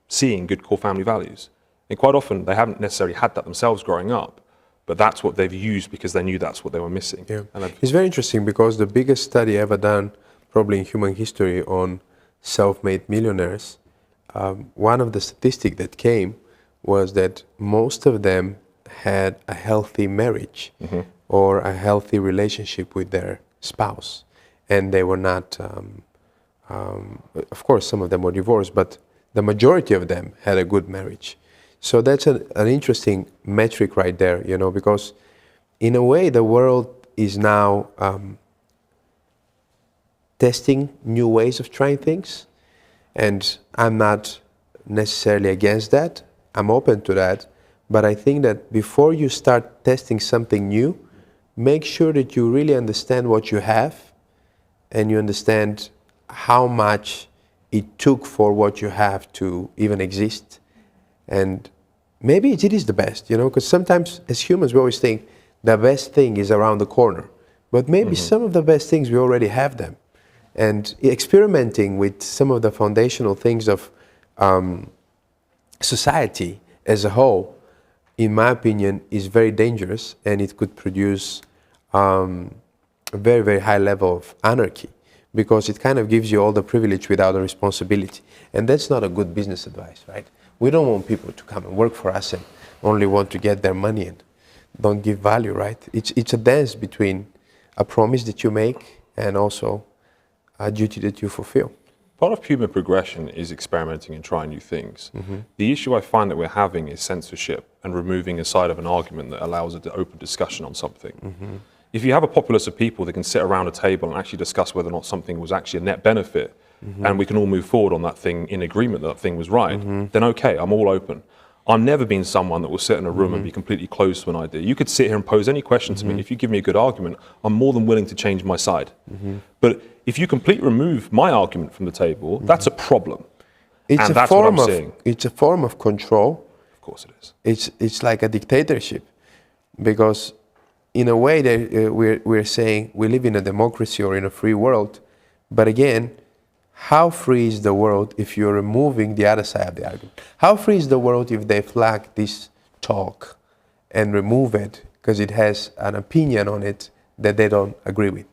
[SPEAKER 1] seeing good core family values. And quite often they haven't necessarily had that themselves growing up, but that's what they've used because they knew that's what they were missing.
[SPEAKER 2] Yeah. It's very interesting because the biggest study ever done, probably in human history, on self-made millionaires, one of the statistics that came was that most of them had a healthy marriage, or a healthy relationship with their spouse, and they were not. Of course, some of them were divorced, but the majority of them had a good marriage. So that's an interesting metric right there, because in a way the world is now testing new ways of trying things, and I'm not necessarily against that. I'm open to that, but I think that before you start testing something new, make sure that you really understand what you have, and you understand how much it took for what you have to even exist. And maybe it is the best, because sometimes as humans we always think the best thing is around the corner, but maybe some of the best things we already have them. And experimenting with some of the foundational things of society as a whole, in my opinion, is very dangerous, and it could produce a very, very high level of anarchy, because it kind of gives you all the privilege without the responsibility. And that's not a good business advice, right? We don't want people to come and work for us and only want to get their money and don't give value, right? It's a dance between a promise that you make and also a duty that you fulfill.
[SPEAKER 1] Part of human progression is experimenting and trying new things. The issue I find that we're having is censorship and removing a side of an argument that allows an open discussion on something. If you have a populace of people that can sit around a table and actually discuss whether or not something was actually a net benefit, and we can all move forward on that thing in agreement that thing was right, then okay, I'm all open. I've never been someone that will sit in a room and be completely closed to an idea. You could sit here and pose any question to me, and if you give me a good argument, I'm more than willing to change my side. But if you completely remove my argument from the table, that's a problem.
[SPEAKER 2] It's a form of control.
[SPEAKER 1] Of course it is.
[SPEAKER 2] It's like a dictatorship, because in a way that we're saying we live in a democracy or in a free world, but again, how free is the world if you're removing the other side of the argument? How free is the world if they flag this talk and remove it because it has an opinion on it that they don't agree with?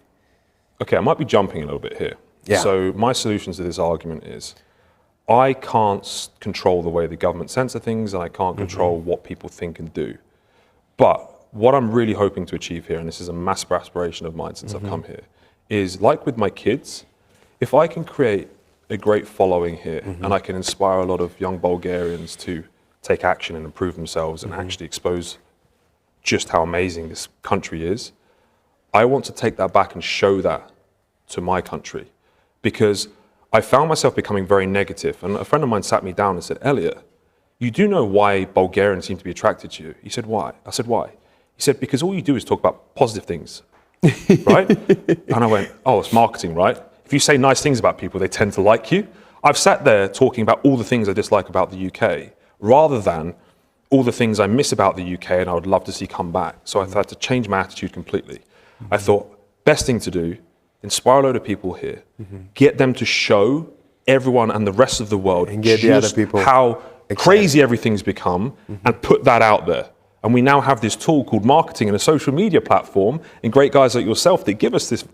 [SPEAKER 1] Okay, I might be jumping a little bit here.
[SPEAKER 2] Yeah.
[SPEAKER 1] So my solution to this argument is, I can't control the way the government censor things, and I can't control what people think and do. But what I'm really hoping to achieve here, and this is a massive aspiration of mine since I've come here, is like with my kids, if I can create a great following here and I can inspire a lot of young Bulgarians to take action and improve themselves and actually expose just how amazing this country is, I want to take that back and show that to my country, because I found myself becoming very negative. And a friend of mine sat me down and said, Elliot, you do know why Bulgarians seem to be attracted to you? He said, why? I said, why? He said, because all you do is talk about positive things, right? And I went, oh, it's marketing, right? If you say nice things about people, they tend to like you. I've sat there talking about all the things I dislike about the UK, rather than all the things I miss about the UK and I would love to see come back. So I had to change my attitude completely. I thought, best thing to do, inspire a load of people here, get them to show everyone and the rest of the world
[SPEAKER 2] and get the other people
[SPEAKER 1] how crazy everything's become, and put that out there. And we now have this tool called marketing and a social media platform, and great guys like yourself that give us this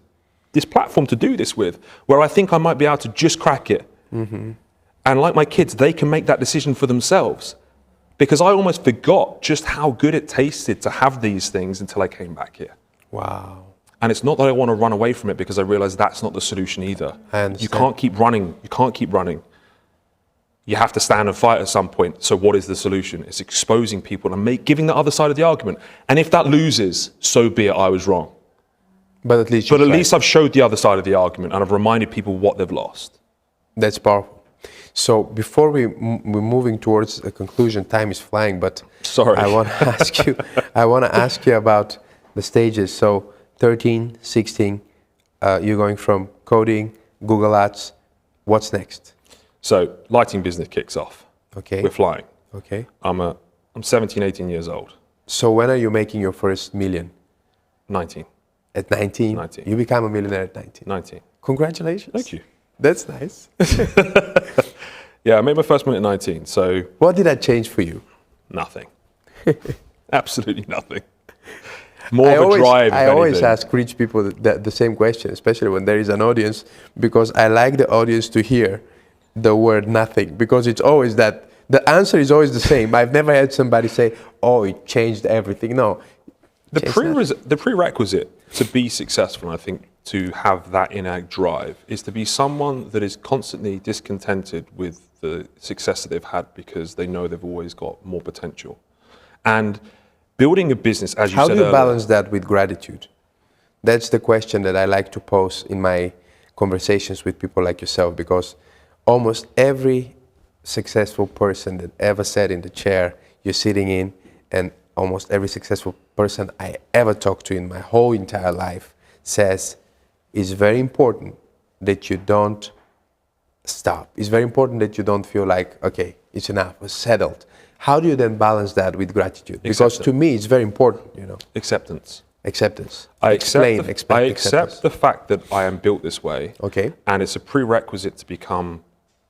[SPEAKER 1] platform to do this with, where I think I might be able to just crack it. And like my kids, they can make that decision for themselves. Because I almost forgot just how good it tasted to have these things until I came back here.
[SPEAKER 2] Wow.
[SPEAKER 1] And it's not that I want to run away from it, because I realize that's not the solution either.
[SPEAKER 2] I understand.
[SPEAKER 1] You can't keep running. You can't keep running. You have to stand and fight at some point. So what is the solution? It's exposing people and giving the other side of the argument. And if that loses, so be it, I was wrong.
[SPEAKER 2] But at least
[SPEAKER 1] I've showed the other side of the argument, and I've reminded people what they've lost.
[SPEAKER 2] That's powerful. So before we're moving towards a conclusion, time is flying, but
[SPEAKER 1] sorry.
[SPEAKER 2] I want to ask you about the stages. So 13, 16, you're going from coding, Google Ads. What's next?
[SPEAKER 1] So lighting business kicks off.
[SPEAKER 2] Okay.
[SPEAKER 1] We're flying.
[SPEAKER 2] Okay.
[SPEAKER 1] I'm 17, 18 years old.
[SPEAKER 2] So when are you making your first million?
[SPEAKER 1] 19.
[SPEAKER 2] At 19?
[SPEAKER 1] 19.
[SPEAKER 2] You become a millionaire at 19.
[SPEAKER 1] 19.
[SPEAKER 2] Congratulations.
[SPEAKER 1] Thank you.
[SPEAKER 2] That's nice.
[SPEAKER 1] Yeah, I made my first million at 19. So
[SPEAKER 2] what did that change for you?
[SPEAKER 1] nothing. Absolutely nothing. More of a drive.
[SPEAKER 2] I always ask rich people the same question, especially when there is an audience, because I like the audience to hear the word nothing, because it's always the answer is always the same. I've never had somebody say, oh, it changed everything. No,
[SPEAKER 1] The prerequisite to be successful, and I think to have that inner drive, is to be someone that is constantly discontented with the success that they've had because they know they've always got more potential. And building a business, as you said earlier.
[SPEAKER 2] How do you balance that with gratitude? That's the question that I like to pose in my conversations with people like yourself, because almost every successful person that ever sat in the chair you're sitting in, and almost every successful person I ever talked to in my whole entire life says it's very important that you don't stop. It's very important that you don't feel like, okay, it's enough, it's settled. How do you then balance that with gratitude? Because to me, it's very important, you know.
[SPEAKER 1] Acceptance.
[SPEAKER 2] Acceptance.
[SPEAKER 1] I accept the fact that I am built this way.
[SPEAKER 2] Okay.
[SPEAKER 1] And it's a prerequisite to become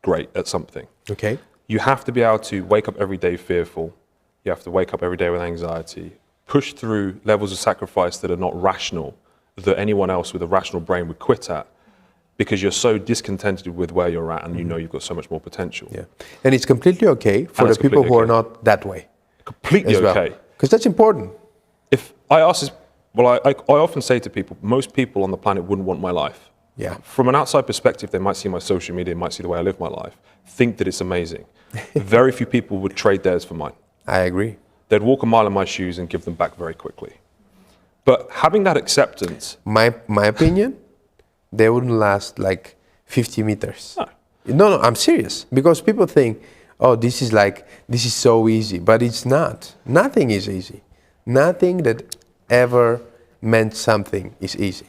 [SPEAKER 1] great at something.
[SPEAKER 2] Okay.
[SPEAKER 1] You have to be able to wake up every day fearful. You have to wake up every day with anxiety, push through levels of sacrifice that are not rational, that anyone else with a rational brain would quit at, because you're so discontented with where you're at and you know you've got so much more potential.
[SPEAKER 2] Yeah. And it's completely okay for the people who are not that way.
[SPEAKER 1] Completely okay.
[SPEAKER 2] Because that's important.
[SPEAKER 1] If I ask this, well, I often say to people, most people on the planet wouldn't want my life.
[SPEAKER 2] Yeah.
[SPEAKER 1] From an outside perspective, they might see my social media, might see the way I live my life, think that it's amazing. Very few people would trade theirs for mine.
[SPEAKER 2] I agree.
[SPEAKER 1] They'd walk a mile in my shoes and give them back very quickly. But having that acceptance...
[SPEAKER 2] My opinion, they wouldn't last like 50 meters.
[SPEAKER 1] No.
[SPEAKER 2] No, I'm serious. Because people think, oh, this is so easy. But it's not. Nothing is easy. Nothing that ever meant something is easy.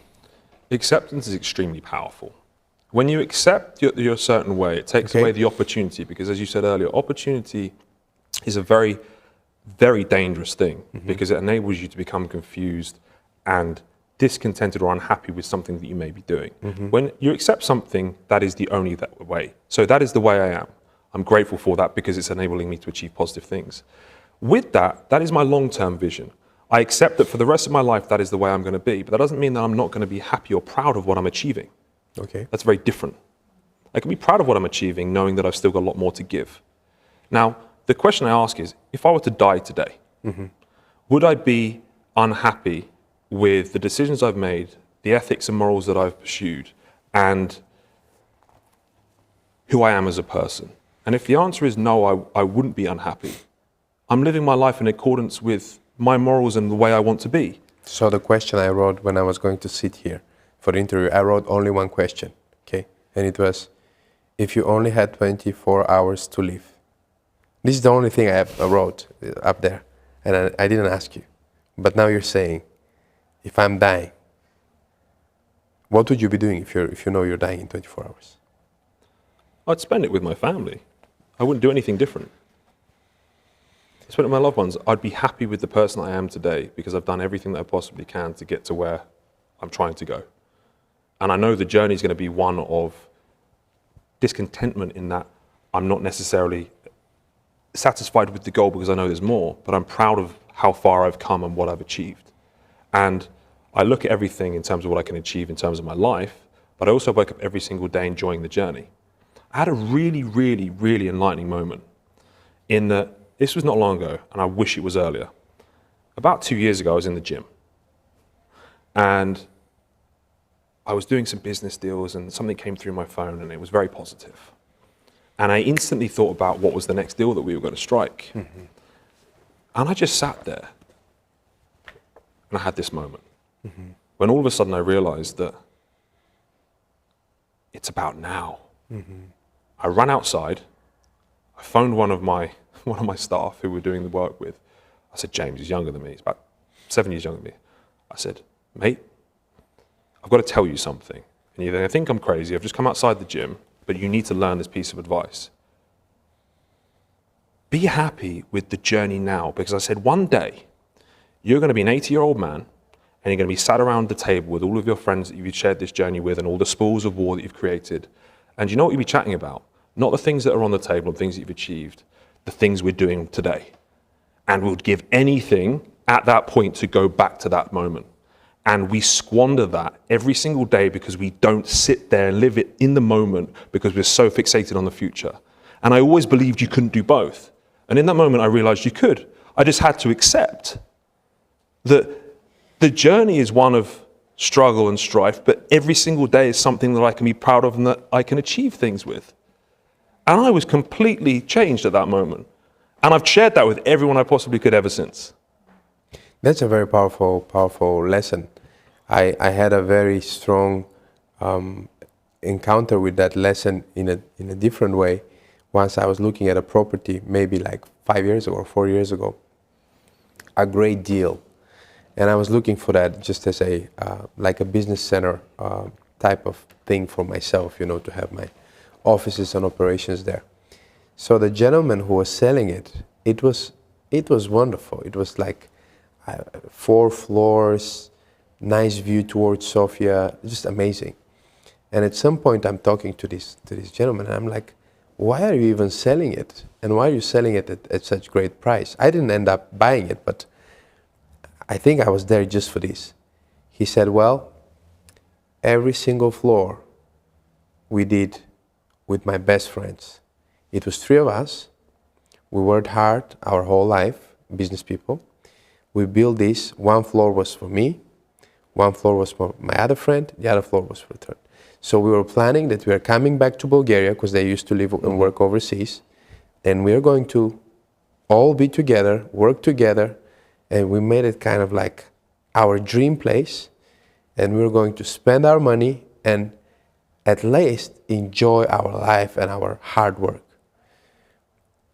[SPEAKER 1] Acceptance is extremely powerful. When you accept you're a certain way, it takes away the opportunity, because as you said earlier, opportunity is a very, very dangerous thing, because it enables you to become confused and discontented or unhappy with something that you may be doing. When you accept something, that is the only way. So that is the way I am. I'm grateful for that because it's enabling me to achieve positive things. With that, that is my long-term vision. I accept that for the rest of my life, that is the way I'm going to be, but that doesn't mean that I'm not going to be happy or proud of what I'm achieving.
[SPEAKER 2] Okay.
[SPEAKER 1] That's very different. I can be proud of what I'm achieving, knowing that I've still got a lot more to give. Now, the question I ask is, if I were to die today, would I be unhappy with the decisions I've made, the ethics and morals that I've pursued, and who I am as a person? And if the answer is no, I wouldn't be unhappy. I'm living my life in accordance with my morals and the way I want to be.
[SPEAKER 2] So the question I wrote when I was going to sit here for the interview, I wrote only one question, okay? And it was, if you only had 24 hours to live. This is the only thing I wrote up there, and I didn't ask you. But now you're saying, if I'm dying, what would you be doing if you know you're dying in 24 hours?
[SPEAKER 1] I'd spend it with my family. I wouldn't do anything different. I'd spend it with my loved ones. I'd be happy with the person I am today because I've done everything that I possibly can to get to where I'm trying to go. And I know the journey is going to be one of discontentment in that I'm not necessarily satisfied with the goal because I know there's more, but I'm proud of how far I've come and what I've achieved. And I look at everything in terms of what I can achieve in terms of my life, but I also wake up every single day enjoying the journey. I had a really, really, really enlightening moment in that this was not long ago, and I wish it was earlier. About 2 years ago, I was in the gym. And I was doing some business deals, and something came through my phone, and it was very positive. And I instantly thought about what was the next deal that we were going to strike. And I just sat there, and I had this moment. When all of a sudden I realized that it's about now. I ran outside, I phoned one of my staff who were doing the work with. I said, James, he's younger than me, he's about 7 years younger than me. I said, mate, I've got to tell you something. And you're going to think I'm crazy, I've just come outside the gym, but you need to learn this piece of advice. Be happy with the journey now, because I said one day, you're going to be an 80-year-old man, and you're going to be sat around the table with all of your friends that you've shared this journey with and all the spoils of war that you've created. And you know what you'll be chatting about? Not the things that are on the table and things that you've achieved, the things we're doing today. And we'll give anything at that point to go back to that moment. And we squander that every single day because we don't sit there and live it in the moment because we're so fixated on the future. And I always believed you couldn't do both. And in that moment, I realized you could. I just had to accept that the journey is one of struggle and strife, but every single day is something that I can be proud of and that I can achieve things with. And I was completely changed at that moment. And I've shared that with everyone I possibly could ever since.
[SPEAKER 2] That's a very powerful, powerful lesson. I had a very strong encounter with that lesson in a different way. Once I was looking at a property, maybe like 5 years ago or 4 years ago, a great deal. And I was looking for that just as a, like a business center type of thing for myself, you know, to have my offices and operations there. So the gentleman who was selling it, it was wonderful. It was like 4 floors, nice view towards Sofia, just amazing. And at some point I'm talking to this gentleman and I'm like, why are you even selling it? And why are you selling it at such great price? I didn't end up buying it, but I think I was there just for this. He said, well, every single floor we did with my best friends. It was 3 of us. We worked hard our whole life, business people. We built this. 1 floor was for me. 1 floor was for my other friend. The other floor was for the third. So we were planning that we are coming back to Bulgaria because they used to live and work overseas. And we are going to all be together, work together. And we made it kind of like our dream place. And we were going to spend our money and at least enjoy our life and our hard work.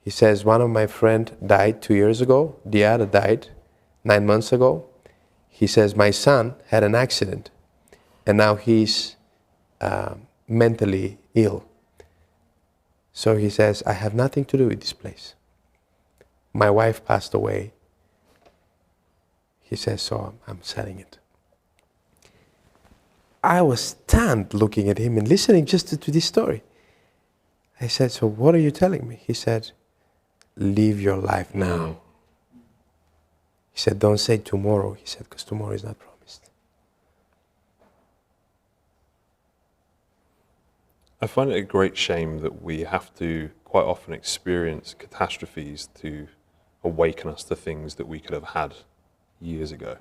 [SPEAKER 2] He says, one of my friends died 2 years ago. The other died 9 months ago. He says, my son had an accident and now he's mentally ill. So he says, I have nothing to do with this place. My wife passed away. He says, so I'm selling it. I was stunned looking at him and listening just to this story. I said, so what are you telling me? He said, live your life now. He said, don't say tomorrow. He said, because tomorrow is not promised.
[SPEAKER 1] I find it a great shame that we have to quite often experience catastrophes to awaken us to things that we could have had years ago.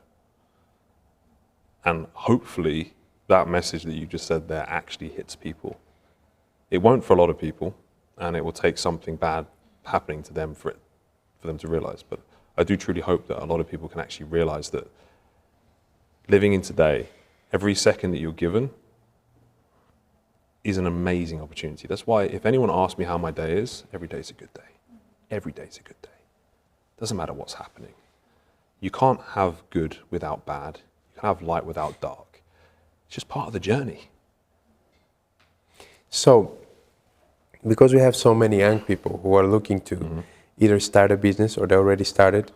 [SPEAKER 1] And hopefully that message that you just said there actually hits people. It won't for a lot of people, and it will take something bad happening to them for them to realize. But I do truly hope that a lot of people can actually realize that living in today, every second that you're given is an amazing opportunity. That's why if anyone asks me how my day is, every day is a good day. Every day is a good day. Doesn't matter what's happening. You can't have good without bad. You can't have light without dark. It's just part of the journey.
[SPEAKER 2] So, because we have so many young people who are looking to either start a business or they already started,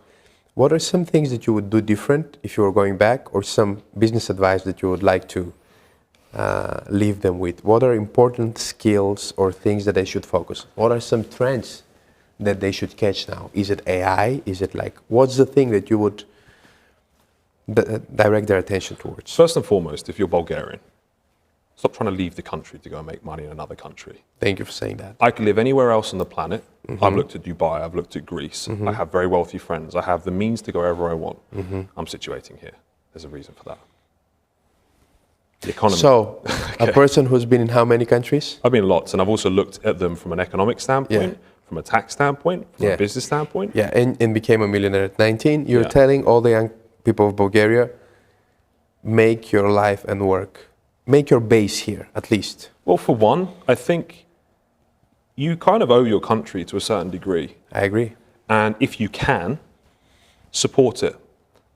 [SPEAKER 2] what are some things that you would do different if you were going back, or some business advice that you would like to leave them with? What are important skills or things that they should focus on? What are some trends that they should catch now? Is it AI? Is it like, what's the thing that you would direct their attention towards?
[SPEAKER 1] First and foremost, if you're Bulgarian, stop trying to leave the country to go and make money in another country.
[SPEAKER 2] Thank you for saying that.
[SPEAKER 1] I could live anywhere else on the planet. I've looked at Dubai, I've looked at Greece. I have very wealthy friends. I have the means to go wherever I want. I'm situating here. There's a reason for that. The economy.
[SPEAKER 2] So, a person who's been in how many countries?
[SPEAKER 1] I've been lots, and I've also looked at them from an economic standpoint, from a tax standpoint, from a business standpoint.
[SPEAKER 2] Yeah, and became a millionaire at 19. You're telling all the young people of Bulgaria, make your life and work. Make your base here, at least.
[SPEAKER 1] Well, for one, I think you kind of owe your country to a certain degree.
[SPEAKER 2] I agree.
[SPEAKER 1] And if you can, support it.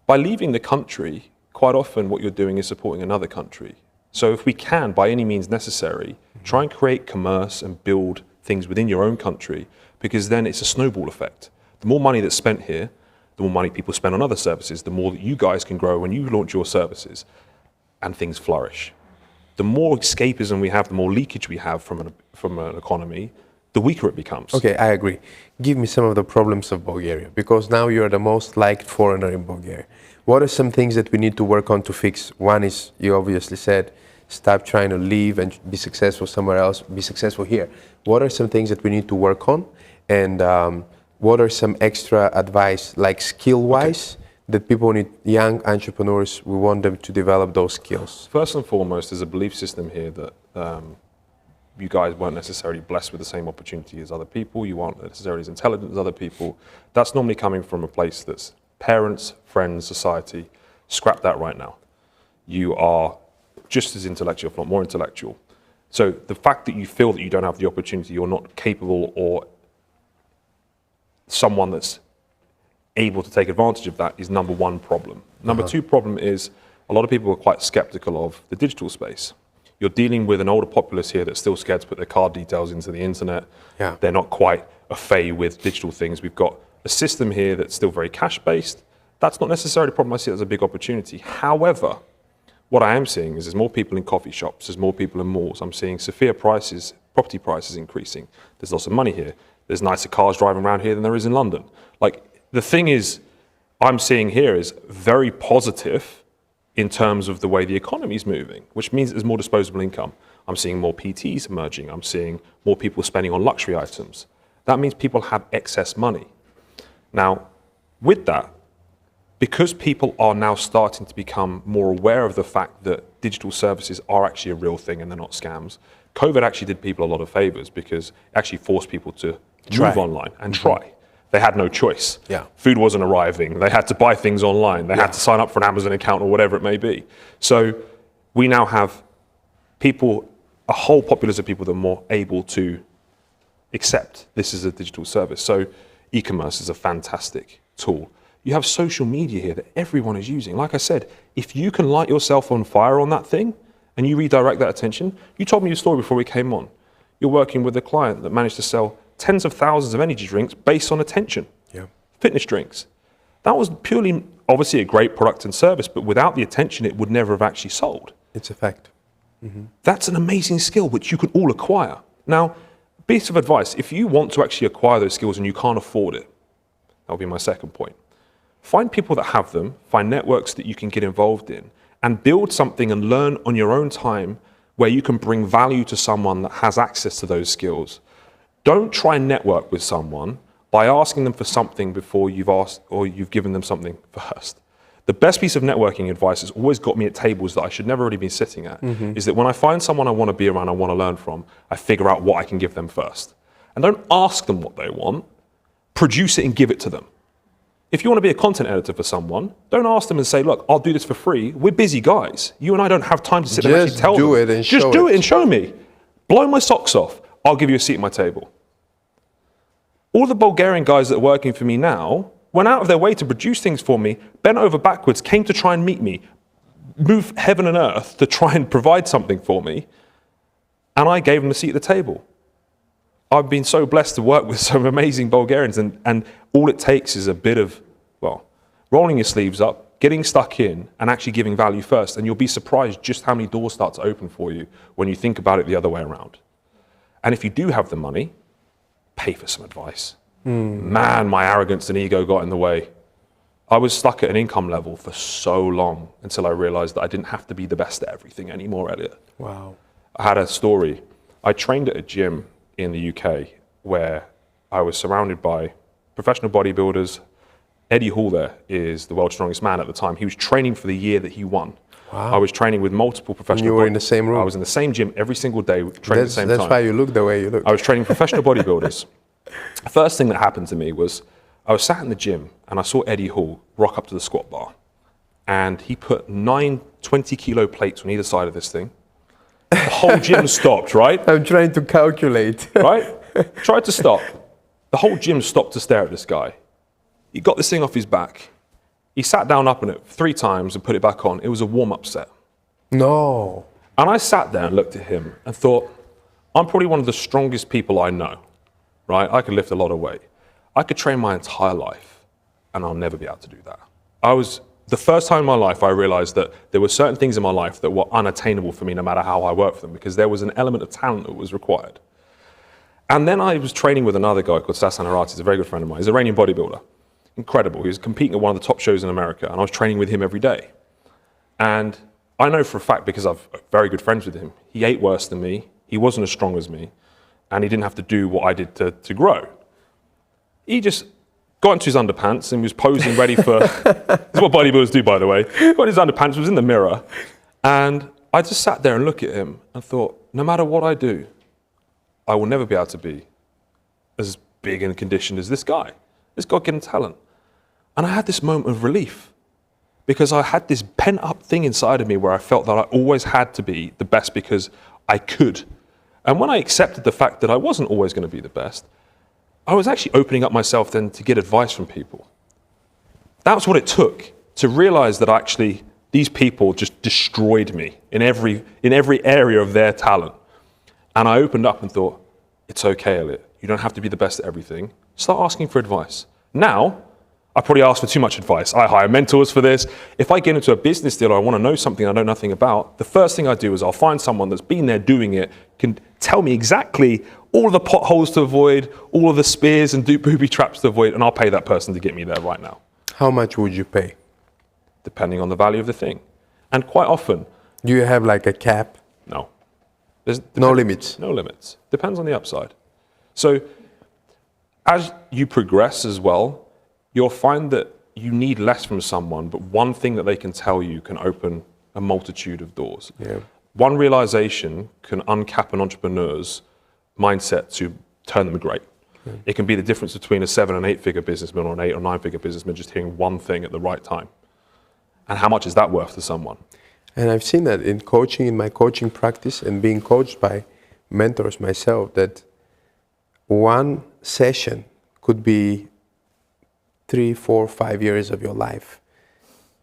[SPEAKER 1] By leaving the country, quite often what you're doing is supporting another country. So if we can, by any means necessary, try and create commerce and build things within your own country, because then it's a snowball effect. The more money that's spent here, the more money people spend on other services, the more that you guys can grow when you launch your services, and things flourish. The more escapism we have, the more leakage we have from an economy, the weaker it becomes.
[SPEAKER 2] Okay, I agree. Give me some of the problems of Bulgaria, because now you're the most liked foreigner in Bulgaria. What are some things that we need to work on to fix? One is, you obviously said, stop trying to leave and be successful somewhere else, be successful here. What are some things that we need to work on? And what are some extra advice, like skill-wise, that people need, young entrepreneurs, we want them to develop those skills?
[SPEAKER 1] First and foremost, there's a belief system here that you guys weren't necessarily blessed with the same opportunity as other people. You aren't necessarily as intelligent as other people. That's normally coming from a place that's parents, friends, society. Scrap that right now. You are just as intellectual, if not more intellectual. So the fact that you feel that you don't have the opportunity, you're not capable or someone that's able to take advantage of that is number one problem. Number two problem is a lot of people are quite skeptical of the digital space. You're dealing with an older populace here that's still scared to put their card details into the internet.
[SPEAKER 2] Yeah.
[SPEAKER 1] They're not quite au fait with digital things. We've got a system here that's still very cash-based. That's not necessarily a problem. I see it as a big opportunity. However, what I am seeing is there's more people in coffee shops, there's more people in malls. I'm seeing Sophia prices, property prices increasing. There's lots of money here. There's nicer cars driving around here than there is in London. Like, the thing is, I'm seeing here is very positive in terms of the way the economy is moving, which means there's more disposable income. I'm seeing more PTs emerging. I'm seeing more people spending on luxury items. That means people have excess money. Now, with that, because people are now starting to become more aware of the fact that digital services are actually a real thing and they're not scams, COVID actually did people a lot of favors because it actually forced people to move online and try. They had no choice.
[SPEAKER 2] Yeah.
[SPEAKER 1] Food wasn't arriving. They had to buy things online. They had to sign up for an Amazon account or whatever it may be. So we now have people, a whole populace of people that are more able to accept this is a digital service. So e-commerce is a fantastic tool. You have social media here that everyone is using. Like I said, if you can light yourself on fire on that thing and you redirect that attention, you told me your story before we came on. You're working with a client that managed to sell tens of thousands of energy drinks based on attention.
[SPEAKER 2] Yeah.
[SPEAKER 1] Fitness drinks. That was purely, obviously a great product and service, but without the attention, it would never have actually sold.
[SPEAKER 2] It's a fact.
[SPEAKER 1] That's an amazing skill which you can all acquire. Now, piece of advice, if you want to actually acquire those skills and you can't afford it, that would be my second point. Find people that have them, find networks that you can get involved in, and build something and learn on your own time where you can bring value to someone that has access to those skills. Don't try and network with someone by asking them for something before you've asked or you've given them something first. The best piece of networking advice has always got me at tables that I should never really be sitting at, is that when I find someone I want to be around, I want to learn from, I figure out what I can give them first. And don't ask them what they want, produce it and give it to them. If you want to be a content editor for someone, don't ask them and say, look, I'll do this for free. We're busy guys. You and I don't have time to sit there and actually tell them. Just do it and show me. Blow my socks off. I'll give you a seat at my table. All the Bulgarian guys that are working for me now went out of their way to produce things for me, bent over backwards, came to try and meet me, move heaven and earth to try and provide something for me, and I gave them a seat at the table. I've been so blessed to work with some amazing Bulgarians, and all it takes is a bit of, well, rolling your sleeves up, getting stuck in, and actually giving value first, and you'll be surprised just how many doors start to open for you when you think about it the other way around. And if you do have the money, pay for some advice. Man, my arrogance and ego got in the way. I was stuck at an income level for so long until I realized that I didn't have to be the best at everything anymore, Elliot.
[SPEAKER 2] Wow.
[SPEAKER 1] I had a story. I trained at a gym in the UK where I was surrounded by professional bodybuilders. Eddie Hall there is the world's strongest man at the time. He was training for the year that he won. Wow. I was training with multiple professional.
[SPEAKER 2] You were in the same room?
[SPEAKER 1] I was in the same gym every single day, training at the same time.
[SPEAKER 2] That's why you look the way you look.
[SPEAKER 1] I was training professional bodybuilders. The first thing that happened to me was I was sat in the gym and I saw Eddie Hall rock up to the squat bar. And he put 9 20-kilo plates on either side of this thing. The whole gym stopped, right?
[SPEAKER 2] I'm trying to calculate.
[SPEAKER 1] Right? Tried to stop. The whole gym stopped to stare at this guy. He got this thing off his back. He sat down up on it 3 times and put it back on. It was a warm-up set.
[SPEAKER 2] No.
[SPEAKER 1] And I sat there and looked at him and thought, I'm probably one of the strongest people I know, right? I could lift a lot of weight. I could train my entire life and I'll never be able to do that. The first time in my life, I realized that there were certain things in my life that were unattainable for me no matter how I worked for them because there was an element of talent that was required. And then I was training with another guy called Sasan Harati. He's a very good friend of mine. He's an Iranian bodybuilder. Incredible. He was competing at one of the top shows in America, and I was training with him every day. And I know for a fact, because I'm very good friends with him, he ate worse than me, he wasn't as strong as me, and he didn't have to do what I did to grow. He just got into his underpants and was posing ready for, this is what bodybuilders do, by the way, got in his underpants, was in the mirror, and I just sat there and looked at him and thought, no matter what I do, I will never be able to be as big and conditioned as this guy, this God-given talent. And I had this moment of relief because I had this pent-up thing inside of me where I felt that I always had to be the best because I could. And when I accepted the fact that I wasn't always going to be the best, I was actually opening up myself then to get advice from people. That's what it took to realize that actually these people just destroyed me in every area of their talent. And I opened up and thought, it's okay, Elliot. You don't have to be the best at everything. Start asking for advice. Now, I probably ask for too much advice. I hire mentors for this. If I get into a business deal or I want to know something I know nothing about, the first thing I do is I'll find someone that's been there doing it, can tell me exactly all of the potholes to avoid, all of the spears and booby traps to avoid, and I'll pay that person to get me there right now.
[SPEAKER 2] How much would you pay?
[SPEAKER 1] Depending on the value of the thing. And quite often...
[SPEAKER 2] Do you have like a cap?
[SPEAKER 1] No.
[SPEAKER 2] No limits?
[SPEAKER 1] No limits. Depends on the upside. So as you progress as well, you'll find that you need less from someone, but one thing that they can tell you can open a multitude of doors.
[SPEAKER 2] Yeah.
[SPEAKER 1] One realization can uncap an entrepreneur's mindset to turn them great. Yeah. It can be the difference between a 7 and 8 figure businessman or an 8 or 9 figure businessman just hearing one thing at the right time. And how much is that worth to someone?
[SPEAKER 2] And I've seen that in coaching, in my coaching practice and being coached by mentors myself, that one session could be 3, 4, 5 years of your life,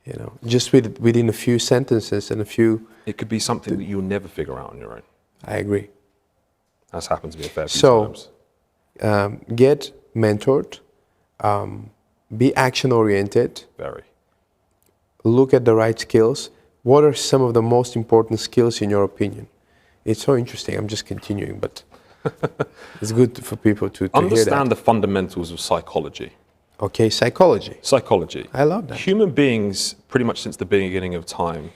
[SPEAKER 2] you know, just within a few sentences and a few...
[SPEAKER 1] It could be something that you'll never figure out on your own.
[SPEAKER 2] I agree.
[SPEAKER 1] That's happened to me a fair few times.
[SPEAKER 2] So, get mentored, be action-oriented.
[SPEAKER 1] Very.
[SPEAKER 2] Look at the right skills. What are some of the most important skills in your opinion? It's so interesting. I'm just continuing, but it's good for people to hear that.
[SPEAKER 1] Understand the fundamentals of psychology.
[SPEAKER 2] Okay, psychology.
[SPEAKER 1] Psychology.
[SPEAKER 2] I love that.
[SPEAKER 1] Human beings, pretty much since the beginning of time,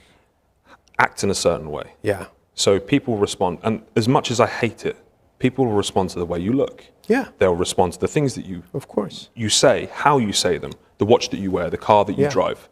[SPEAKER 1] act in a certain way.
[SPEAKER 2] Yeah.
[SPEAKER 1] So people respond, and as much as I hate it, people will respond to the way you look.
[SPEAKER 2] Yeah.
[SPEAKER 1] They'll respond to the things that
[SPEAKER 2] of course,
[SPEAKER 1] you say, how you say them, the watch that you wear, the car that you
[SPEAKER 2] Yeah.
[SPEAKER 1] drive.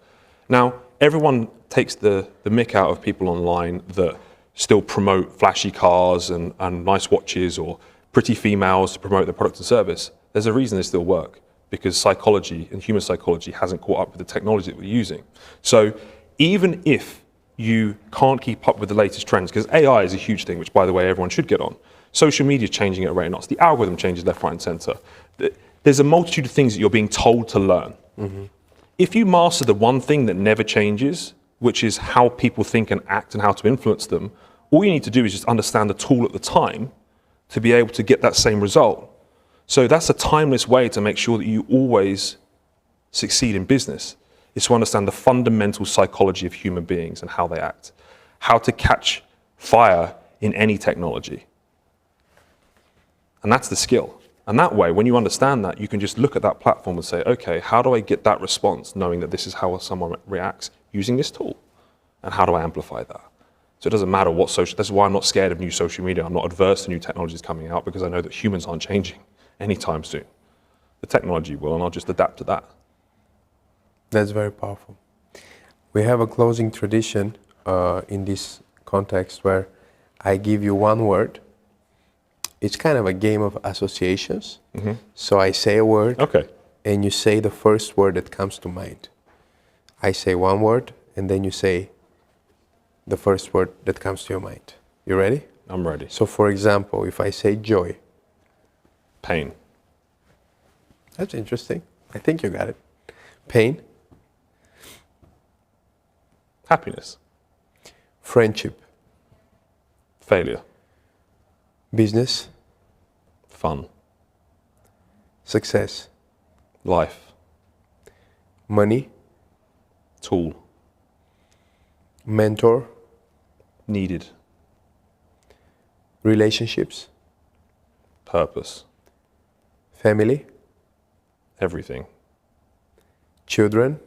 [SPEAKER 1] Now, everyone takes the mick out of people online that still promote flashy cars and nice watches or pretty females to promote their product and service. There's a reason they still work, because psychology and human psychology hasn't caught up with the technology that we're using. So even if you can't keep up with the latest trends, because AI is a huge thing, which by the way, everyone should get on. Social media is changing at a rate of knots. The algorithm changes left, right, and center. There's a multitude of things that you're being told to learn. Mm-hmm. If you master the one thing that never changes, which is how people think and act and how to influence them, all you need to do is just understand the tool at the time to be able to get that same result. So that's a timeless way to make sure that you always succeed in business, is to understand the fundamental psychology of human beings and how they act, how to catch fire in any technology. And that's the skill. And that way, when you understand that, you can just look at that platform and say, okay, how do I get that response knowing that this is how someone reacts using this tool? And how do I amplify that? So it doesn't matter what social, that's why I'm not scared of new social media. I'm not adverse to new technologies coming out, because I know that humans aren't changing anytime soon. The technology will, and I'll just adapt to that.
[SPEAKER 2] That's very powerful. We have a closing tradition in this context where I give you one word. It's kind of a game of associations. Mm-hmm. So I say a word,
[SPEAKER 1] okay,
[SPEAKER 2] and you say the first word that comes to mind. I say one word, and then you say the first word that comes to your mind. You ready?
[SPEAKER 1] I'm ready.
[SPEAKER 2] So for example, if I say joy.
[SPEAKER 1] Pain.
[SPEAKER 2] That's interesting. I think you got it. Pain.
[SPEAKER 1] Happiness.
[SPEAKER 2] Friendship.
[SPEAKER 1] Failure.
[SPEAKER 2] Business.
[SPEAKER 1] Fun.
[SPEAKER 2] Success.
[SPEAKER 1] Life.
[SPEAKER 2] Money.
[SPEAKER 1] Tool.
[SPEAKER 2] Mentor.
[SPEAKER 1] Needed.
[SPEAKER 2] Relationships.
[SPEAKER 1] Purpose.
[SPEAKER 2] Family.
[SPEAKER 1] Everything.
[SPEAKER 2] Children.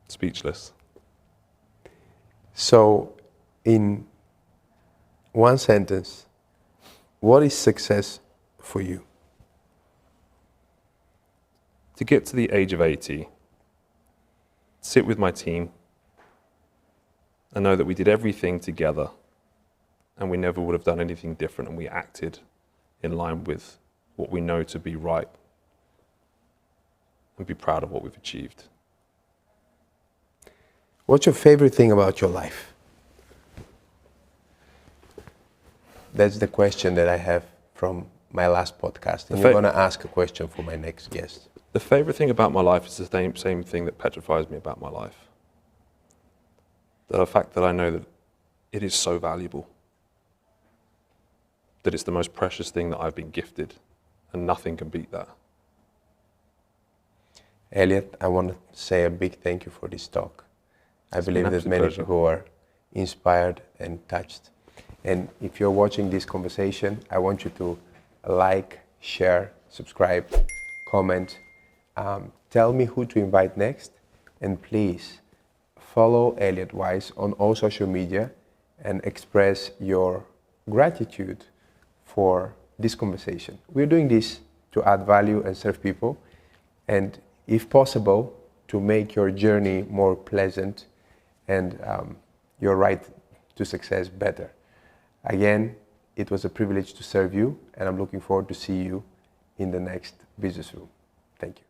[SPEAKER 1] Speechless.
[SPEAKER 2] So, in one sentence, what is success for you?
[SPEAKER 1] to get to the age of 80, sit with my team, and know that we did everything together and we never would have done anything different, and we acted in line with what we know to be right, and be proud of what we've achieved.
[SPEAKER 2] What's your favorite thing about your life? That's the question that I have from my last podcast, and you're going to ask a question for my next guest.
[SPEAKER 1] The favorite thing about my life is the same thing that petrifies me about my life. The fact that I know that it is so valuable, that it's the most precious thing that I've been gifted, and nothing can beat that.
[SPEAKER 2] Elliot, I want to say a big thank you for this talk. I believe that many people are inspired and touched. And if you're watching this conversation, I want you to like, share, subscribe, comment, tell me who to invite next, and please follow Elliot Wise on all social media and express your gratitude for this conversation. We're doing this to add value and serve people, and if possible, to make your journey more pleasant and your ride to success better. Again, it was a privilege to serve you, and I'm looking forward to see you in the next business room. Thank you.